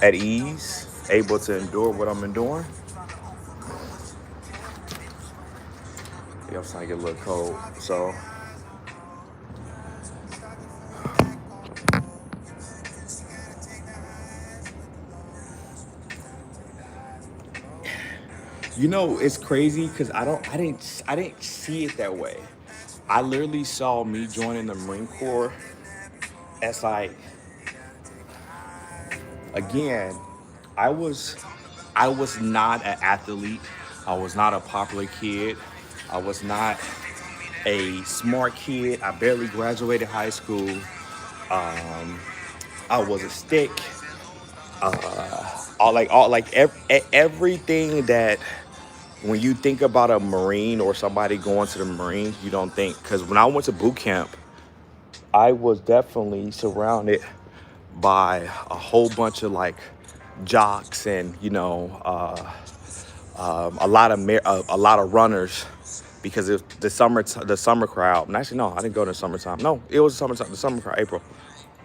at ease, able to endure what I'm enduring. Yeah, I'm starting to get a little cold. So it's crazy because I didn't see it that way. I literally saw me joining the Marine Corps as like, again, I was I was not an athlete. I was not a popular kid. I was not a smart kid. I barely graduated high school. I was a stick. Everything that when you think about a Marine or somebody going to the Marines, you don't think. Because when I went to boot camp, I was definitely surrounded by a whole bunch of like jocks and a lot of runners because it was the summer crowd. And actually, no, I didn't go in the summertime. No, it was summertime. The summer crowd, April.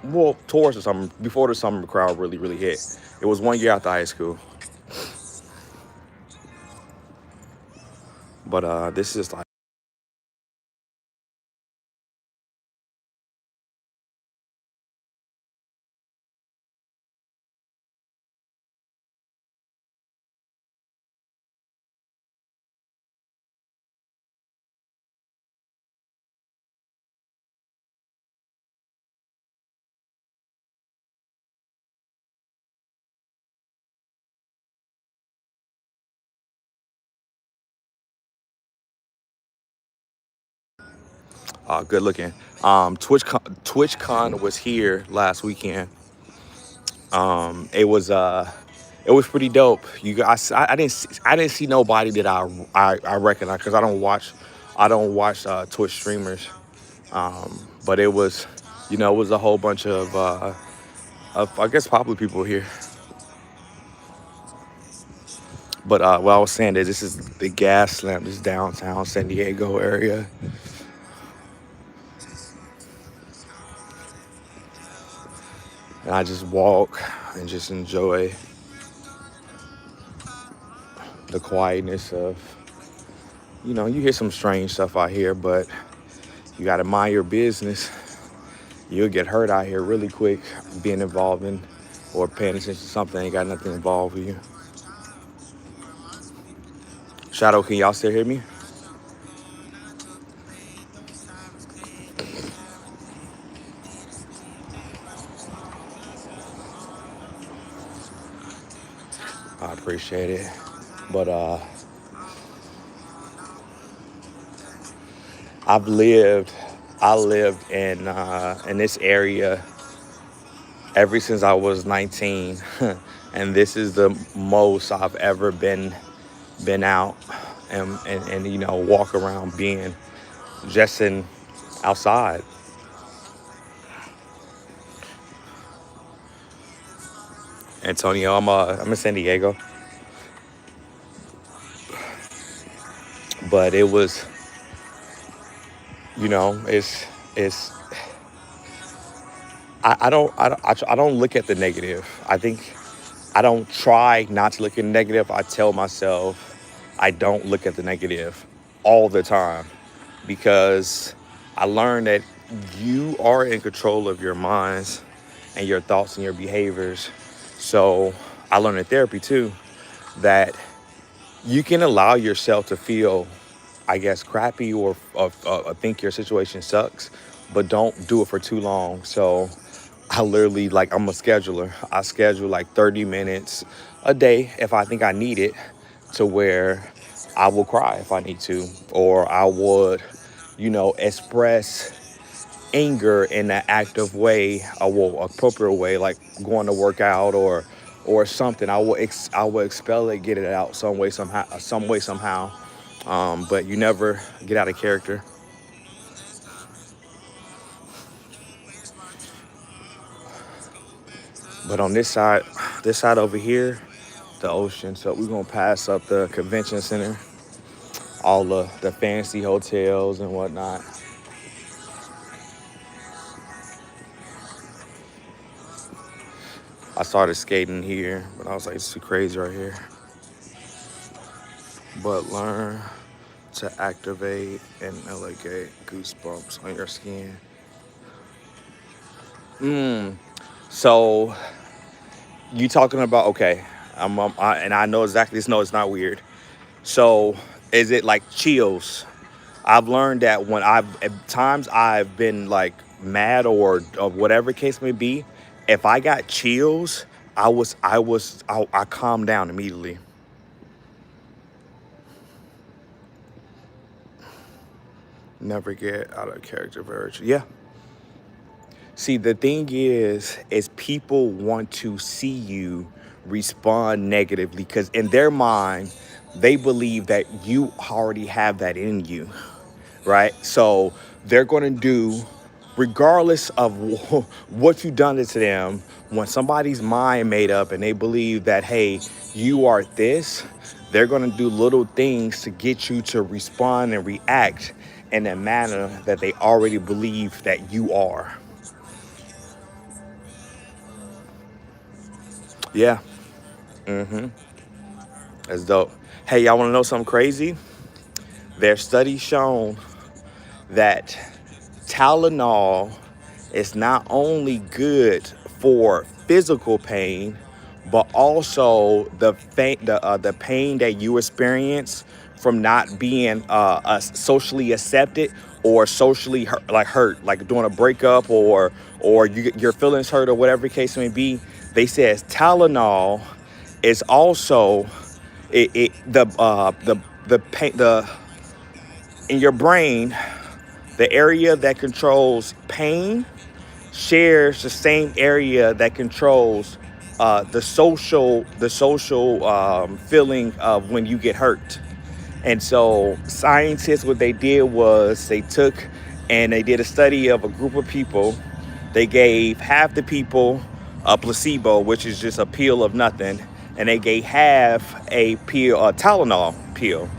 Well, towards the summer, before the summer crowd really hit. It was 1 year after high school. But this is like good looking. TwitchCon was here last weekend. It was pretty dope. I didn't see nobody that I recognize because I don't watch Twitch streamers. But it was, it was a whole bunch of I guess popular people here. But what I was saying is this is the Gas Lamp, this downtown San Diego area. And I just walk and just enjoy the quietness of, you hear some strange stuff out here, but you got to mind your business. You'll get hurt out here really quick being involved in or paying attention to something that ain't got nothing involved with you. Shadow, can y'all still hear me? I appreciate it. But I lived in this area ever since I was 19, and this is the most I've ever been out and walk around being just in outside. Antonio, I'm in San Diego, but it was, it's I don't look at the negative. I think I don't try not to look at the negative. I tell myself I don't look at the negative all the time because I learned that you are in control of your minds and your thoughts and your behaviors. So I learned in therapy too that you can allow yourself to feel, I guess, crappy or think your situation sucks, but don't do it for too long. So I literally, like, I'm a scheduler. I schedule like 30 minutes a day if I think I need it, to where I will cry if I need to, or I would, express anger in an active way, appropriate way, like going to work out or something. I will expel it, get it out some way somehow. But you never get out of character. But on this side over here, the ocean. So we're gonna pass up the convention center, all the fancy hotels and whatnot. I started skating here, but I was like, it's too crazy right here. But learn to activate and elegate goosebumps on your skin. So you talking about, okay? And I know exactly this. No, it's not weird. So is it like chills? I've learned that when at times I've been like mad or whatever case may be, if I got chills, I calmed down immediately. Never get out of character very. Yeah. See, the thing is people want to see you respond negatively because in their mind, they believe that you already have that in you, right? So they're going to do regardless of what you've done to them, when somebody's mind made up and they believe that, hey, you are this, they're going to do little things to get you to respond and react in a manner that they already believe that you are. Yeah, that's dope. Hey, y'all want to know something crazy? There's studies shown that Tylenol is not only good for physical pain, but also the pain that you experience from not being socially accepted or socially hurt, like doing a breakup or your feelings hurt or whatever the case may be. They says Tylenol is also the pain the in your brain, the area that controls pain shares the same area that controls the social feeling of when you get hurt. And so scientists, what they did was they took and they did a study of a group of people. They gave half the people a placebo, which is just a pill of nothing, and they gave half a pill, a Tylenol pill.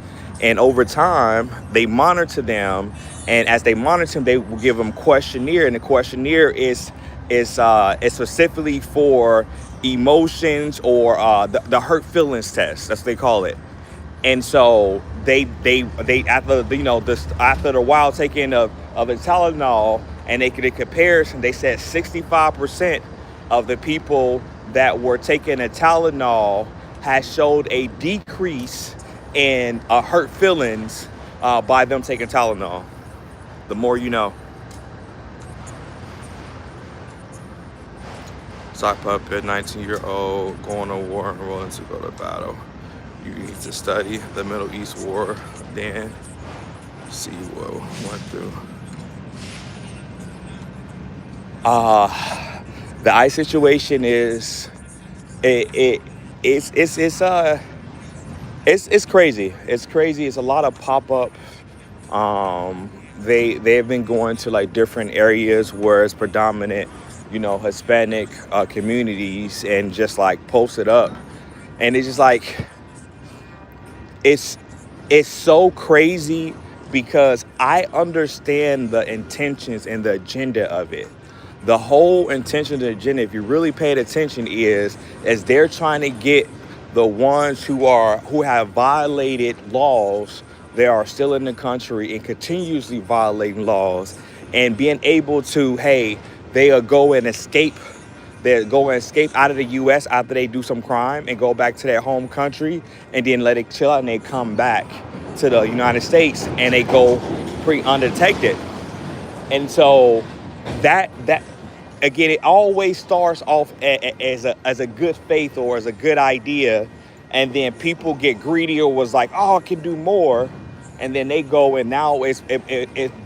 And over time, they monitor them, and as they monitor them, they will give them questionnaire, and the questionnaire is specifically for emotions or the hurt feelings test. That's what they call it. And so they after this after the while taking of the Tylenol, and they did a comparison. They said 65% of the people that were taking a Tylenol has showed a decrease in hurt feelings by them taking Tylenol. The more you know. Sock puppet, 19-year-old, going to war and willing to go to battle. You need to study the Middle East war, then see what went through. The ICE situation is it's crazy. It's crazy. It's a lot of pop up. They've been going to like different areas where it's predominant, Hispanic communities, and just like post it up, and it's just like it's so crazy because I understand the intentions and the agenda of it. The whole intention of the agenda, if you really paid attention, is as they're trying to get the ones who have violated laws, they are still in the country and continuously violating laws, and being able to, hey, they'll go and escape. They go and escape out of the U.S. after they do some crime and go back to their home country, and then let it chill out, and they come back to the United States and they go undetected. And so that again, it always starts off as a good faith or as a good idea, and then people get greedy or was like, oh, I can do more, and then they go and now it's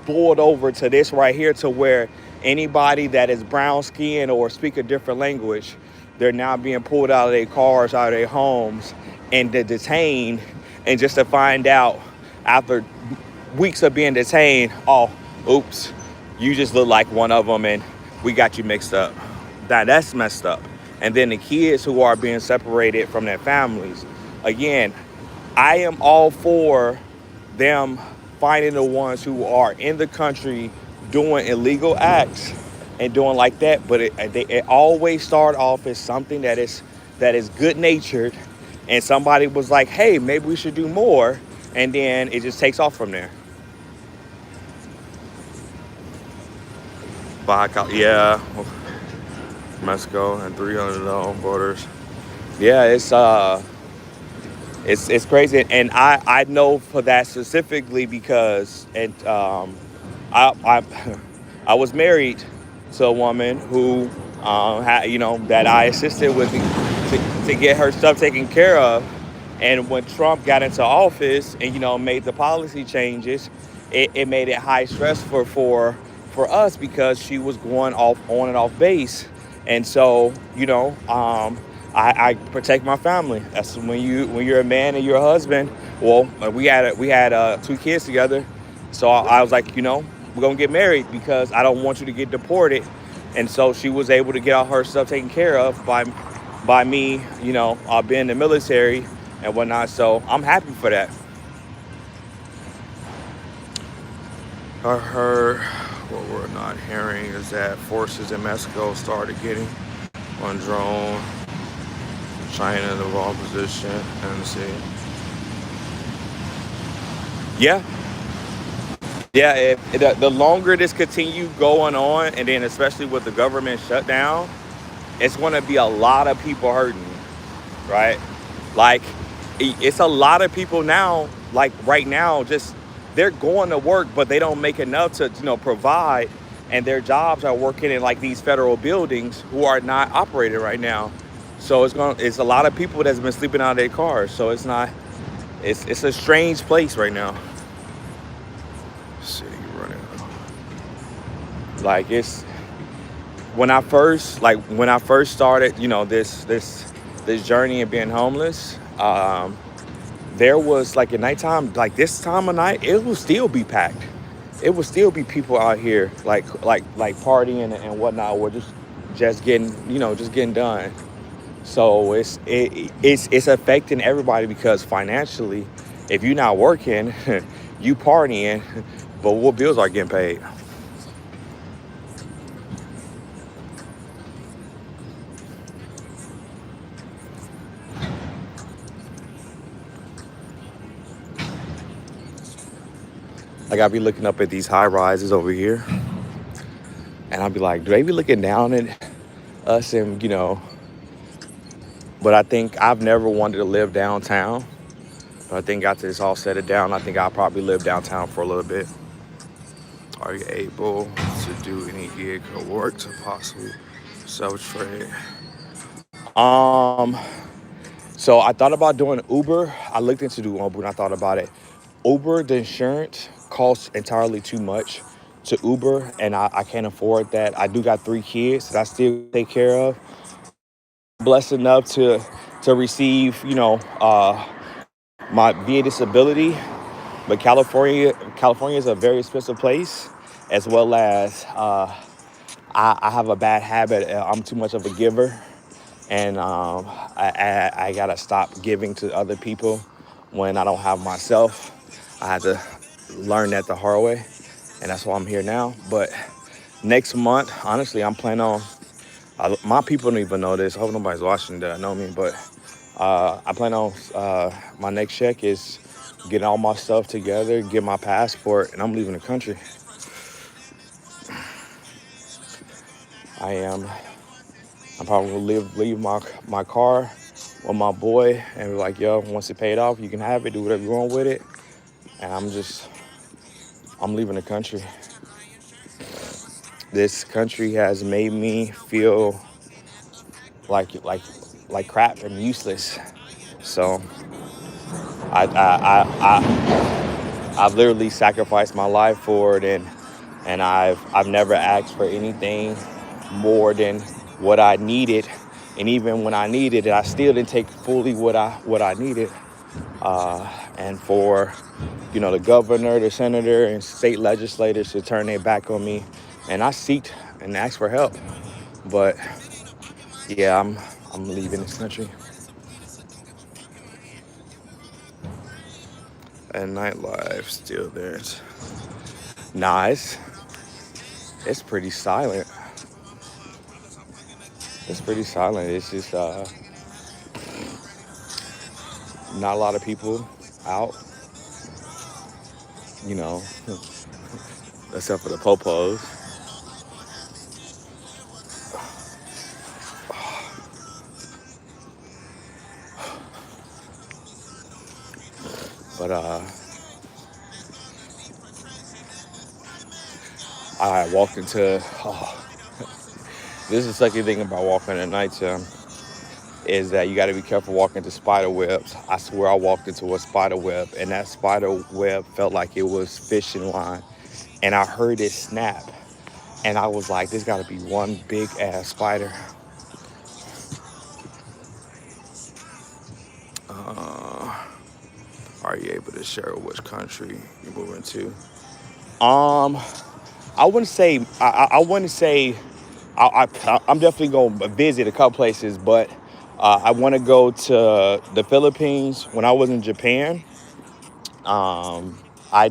boiled over to this right here, to where anybody that is brown skinned or speak a different language, they're now being pulled out of their cars, out of their homes, and they're detained, and just to find out after weeks of being detained, oh, oops, you just look like one of them and we got you mixed up. That's messed up. And then the kids who are being separated from their families. Again, I am all for them finding the ones who are in the country doing illegal acts and doing like that, but it always start off as something that is good natured, and somebody was like, hey, maybe we should do more, and then it just takes off from there. Yeah, Mexico and 300 on borders. Yeah, it's crazy, and I know for that specifically because I I was married to a woman who that I assisted with to get her stuff taken care of, and when Trump got into office and made the policy changes, it made it high stress for us because she was going off on and off base, and so I protect my family. That's when you're a man and you're a husband. Well, we had 2 kids together, so I was like, we're gonna get married because I don't want you to get deported. And so she was able to get all her stuff taken care of by me, being in the military and whatnot. So I'm happy for that. I heard what we're not hearing is that forces in Mexico started getting on drone, China in the wrong position, and see. Yeah, yeah. If the longer this continue going on, and then especially with the government shutdown, it's going to be a lot of people hurting, right? Like, it's a lot of people now, like right now, just they're going to work, but they don't make enough to, provide. And their jobs are working in like these federal buildings who are not operating right now. So it's a lot of people that's been sleeping out of their cars. So it's a strange place right now. City running. Like when I first started, this journey of being homeless. There was like at nighttime, like this time of night, it will still be packed. It will still be people out here like partying and whatnot, or just getting just getting done. So it's affecting everybody because financially, if you're not working, you partying, but what bills are getting paid? Like I'll be looking up at these high rises over here, and I'll be like, do they be looking down at us? And but I think I've never wanted to live downtown. But I think after this all set it down, I think I'll probably live downtown for a little bit. Are you able to do any gig or work to possibly self trade? Um, so I thought about doing Uber. I looked into doing Uber and I thought about it. Uber, the insurance costs entirely too much to Uber, and I can't afford that. I do got 3 kids that I still take care of. Blessed enough to receive, my VA disability, but California is a very expensive place, as well as I have a bad habit. I'm too much of a giver, and I gotta stop giving to other people when I don't have myself. I had to learn that the hard way, and that's why I'm here now. But next month, honestly, I'm planning on. My people don't even know this. I hope nobody's watching that know me, but I plan on my next check is getting all my stuff together, get my passport, and I'm leaving the country. I am. I'm probably gonna leave my car with my boy and be like, yo, once it paid off, you can have it, do whatever you want with it. And I'm leaving the country. This country has made me feel like crap and useless. So I've literally sacrificed my life for it, and I've never asked for anything more than what I needed. And even when I needed it, I still didn't take fully what I needed. And for the governor, the senator, and state legislators to turn their back on me, and I seeked and asked for help. But yeah, I'm leaving this country. And nightlife still there. Nah, it's pretty silent. It's pretty silent. It's just not a lot of people out, you know, except for the popos. But I walked into. This is the second thing about walking at nighttime is that you got to be careful walking into spider webs. I swear I walked into a spider web, and that spider web felt like it was fishing line, and I heard it snap, and I was like, "There's got to be one big ass spider." Are you able to share which country you're moving to? Um, I wouldn't say I wouldn't say I'm definitely going to visit a couple places, but I want to go to the Philippines. When I was in Japan, I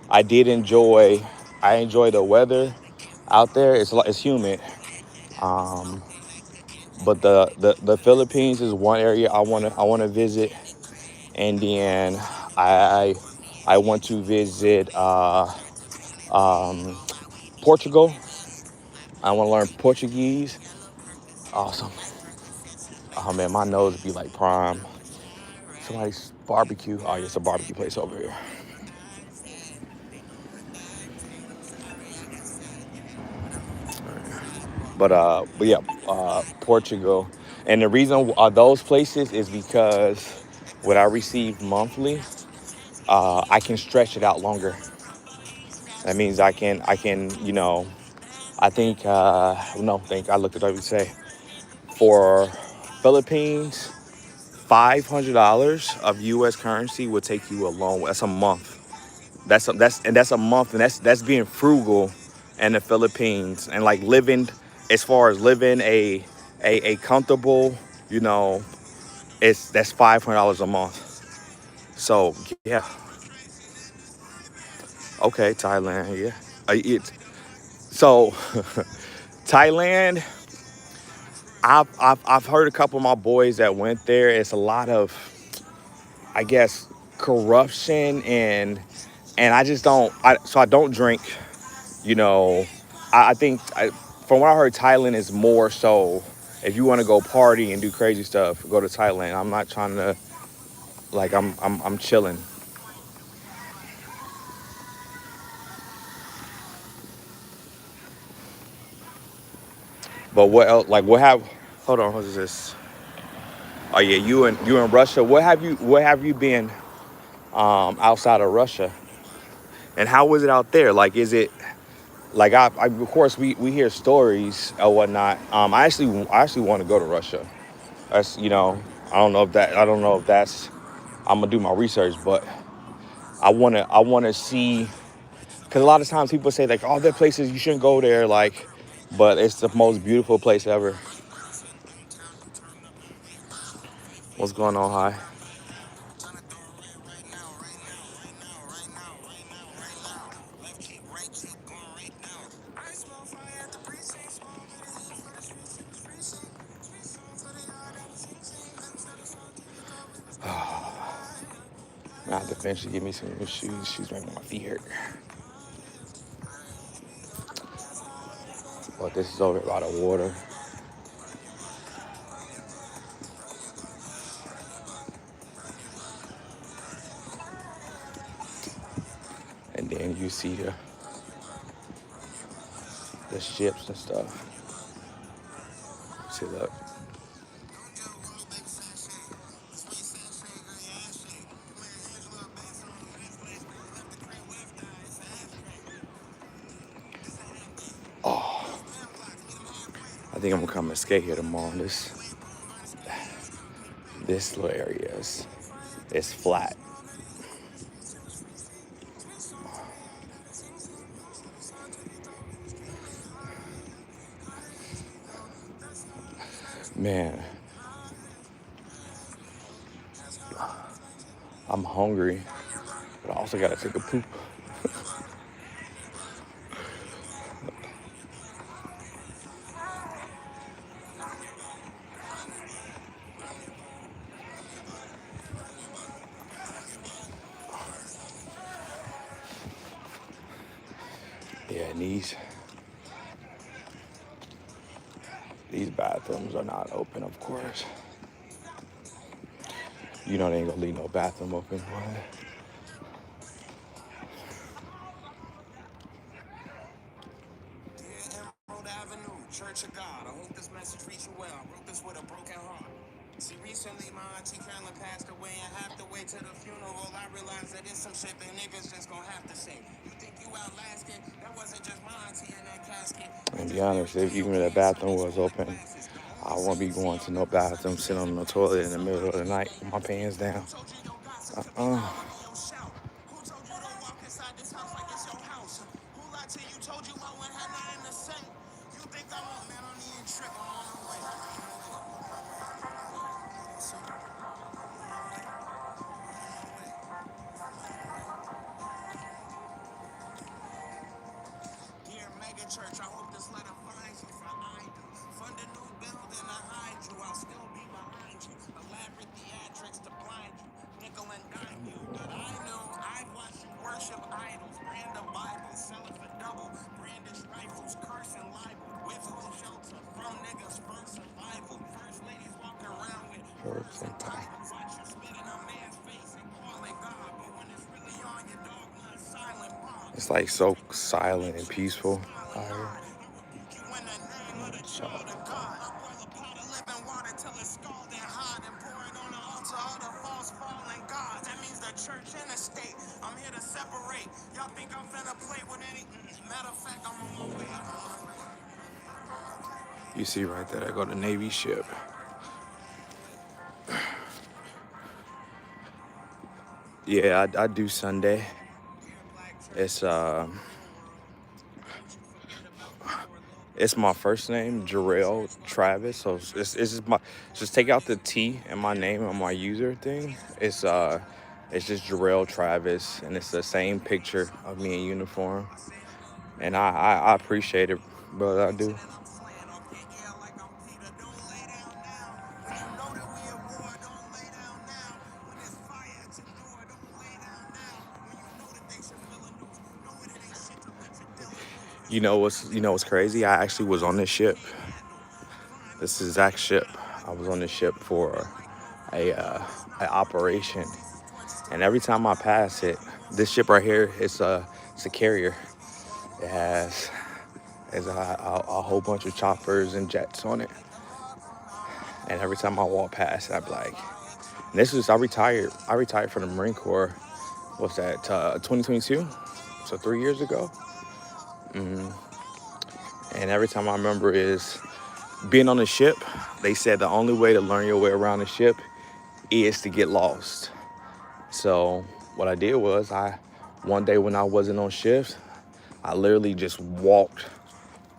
I did enjoy I enjoy the weather out there. It's humid, um, but the Philippines is one area I want to visit, and then I I want to visit Portugal. I want to learn Portuguese. Awesome. Oh man, my nose be like prime. Somebody's barbecue. Oh, yeah, it's a barbecue place over here. But yeah, Portugal. And the reason those places is because what I receive monthly, I can stretch it out longer. That means I can. I think no, think I looked it up. You say for Philippines, $500 of U.S. currency would take you a long. That's a month. That's a month, and that's being frugal in the Philippines, and like living, as far as living a comfortable, you know, it's that's $500 a month. So yeah, okay, Thailand, yeah. It so Thailand. I've heard a couple of my boys that went there. It's a lot of, I guess, corruption, and I just don't. So I don't drink. You know, I think from what I heard, Thailand is more so. If you want to go party and do crazy stuff, go to Thailand. I'm not trying to like I'm chilling. But what else? Like what have? Hold on, what's this? Oh yeah, you in Russia. What have you been outside of Russia? And how was it out there? Like, is it like of course we hear stories or whatnot. I actually want to go to Russia. That's I don't know if that's I'm gonna do my research, but I wanna see, because a lot of times people say like, oh, there are places you shouldn't go there, like, but it's the most beautiful place ever. What's going on, hi? I have to eventually give me some new shoes. Shoes making my feet hurt. But this is over by the water, and then you see the ships and stuff. See, look. Oh, I think I'm gonna come and skate here tomorrow. This little area is flat. Man, I'm hungry, but I also gotta take a poop. Yeah, and these bathrooms are not open, of course. You know they ain't gonna leave no bathroom open, boy. And be honest, if even if the bathroom was open, I won't be going to no bathroom, sitting on the toilet in the middle of the night with my pants down. Uh-uh. It's like so silent and peaceful. You see right there, I go to Navy ship. Yeah, I do Sunday. It's my first name, Jarrell Travis. So it's just take out the T in my name on my user thing. It's just Jarrell Travis, and it's the same picture of me in uniform. And I appreciate it, brother. I do. You know what's crazy? I actually was on this ship. This exact ship. I was on this ship for an operation, and every time I pass it, this ship right here, it's a carrier. It has a whole bunch of choppers and jets on it, and every time I walk past, I'm like, and this is I retired. I retired from the Marine Corps. What's that? 2022, so 3 years ago. And every time I remember is being on the ship. They said the only way to learn your way around the ship is to get lost. So what I did was one day when I wasn't on shift, I literally just walked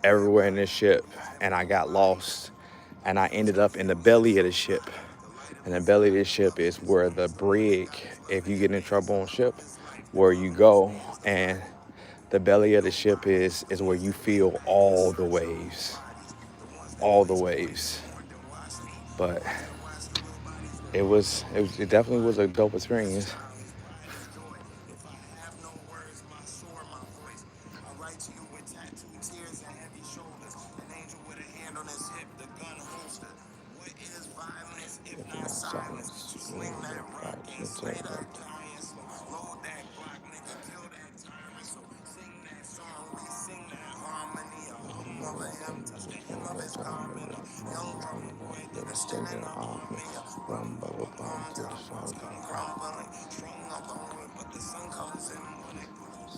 everywhere in this ship and I got lost and I ended up in the belly of the ship. And the belly of the ship is where the brig, if you get in trouble on ship, where you go, and the belly of the ship is where you feel all the waves. All the waves. But it definitely was a dope experience.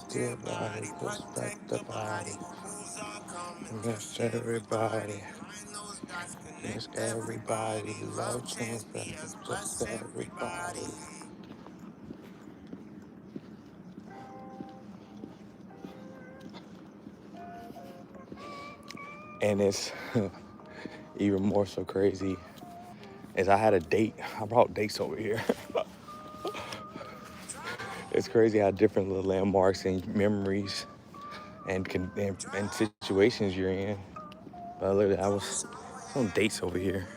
Still body, respect the body. Miss everybody. Miss everybody. Love change, just everybody. And it's even more so crazy is I had a date. I brought dates over here. It's crazy how different little landmarks and memories and situations you're in. But literally, I was on dates over here.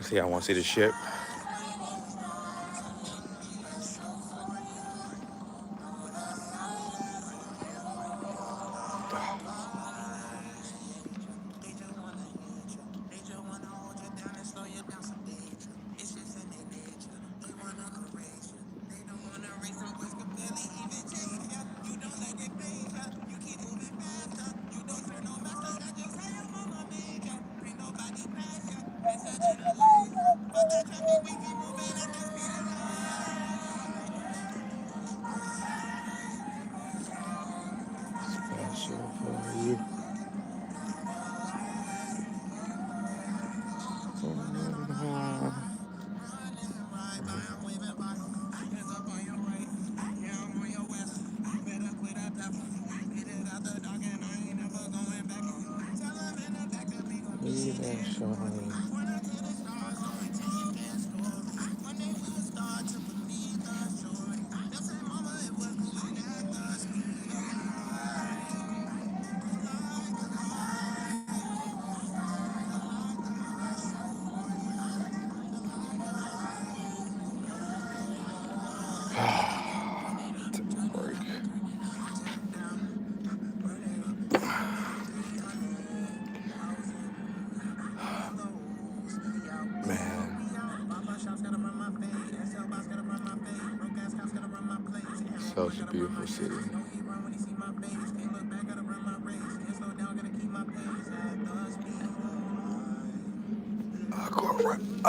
See, I want to see the ship. Special for you. Take a break. Man, such a beautiful city. I'll go around.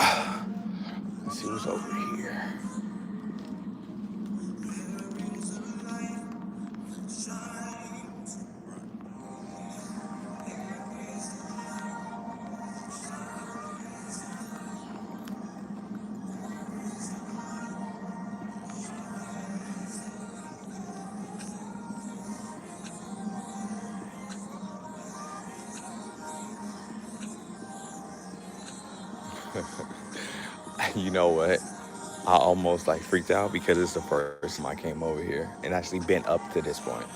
Let's see what's over here. You know what? I almost like freaked out because it's the first time I came over here and actually been up to this point.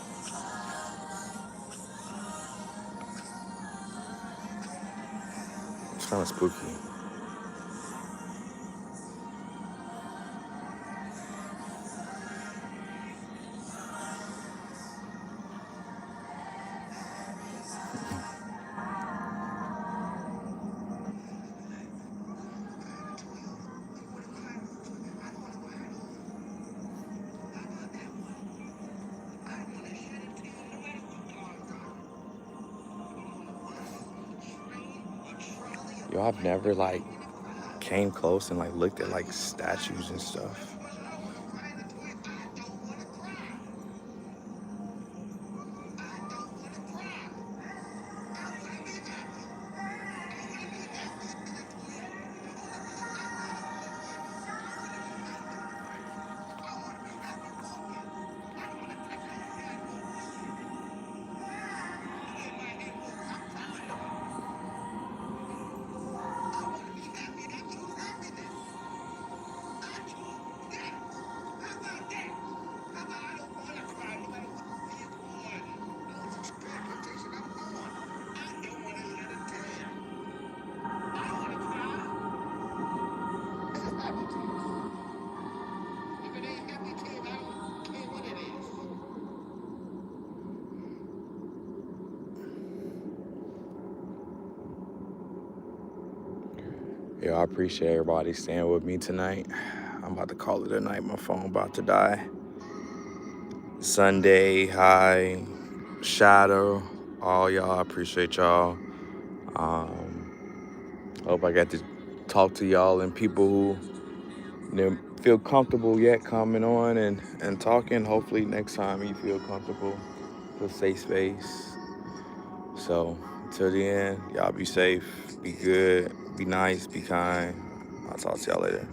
It's kind of spooky. Yo, I've never like came close and like looked at like statues and stuff. Yo, I appreciate everybody staying with me tonight. I'm about to call it a night. My phone about to die. Sunday, hi, Shadow, all y'all. I appreciate y'all. Hope I got to talk to y'all and people who feel comfortable yet coming on and talking. Hopefully next time you feel comfortable, feel safe space. So until the end, y'all be safe, be good, be nice, be kind. I'll talk to y'all later.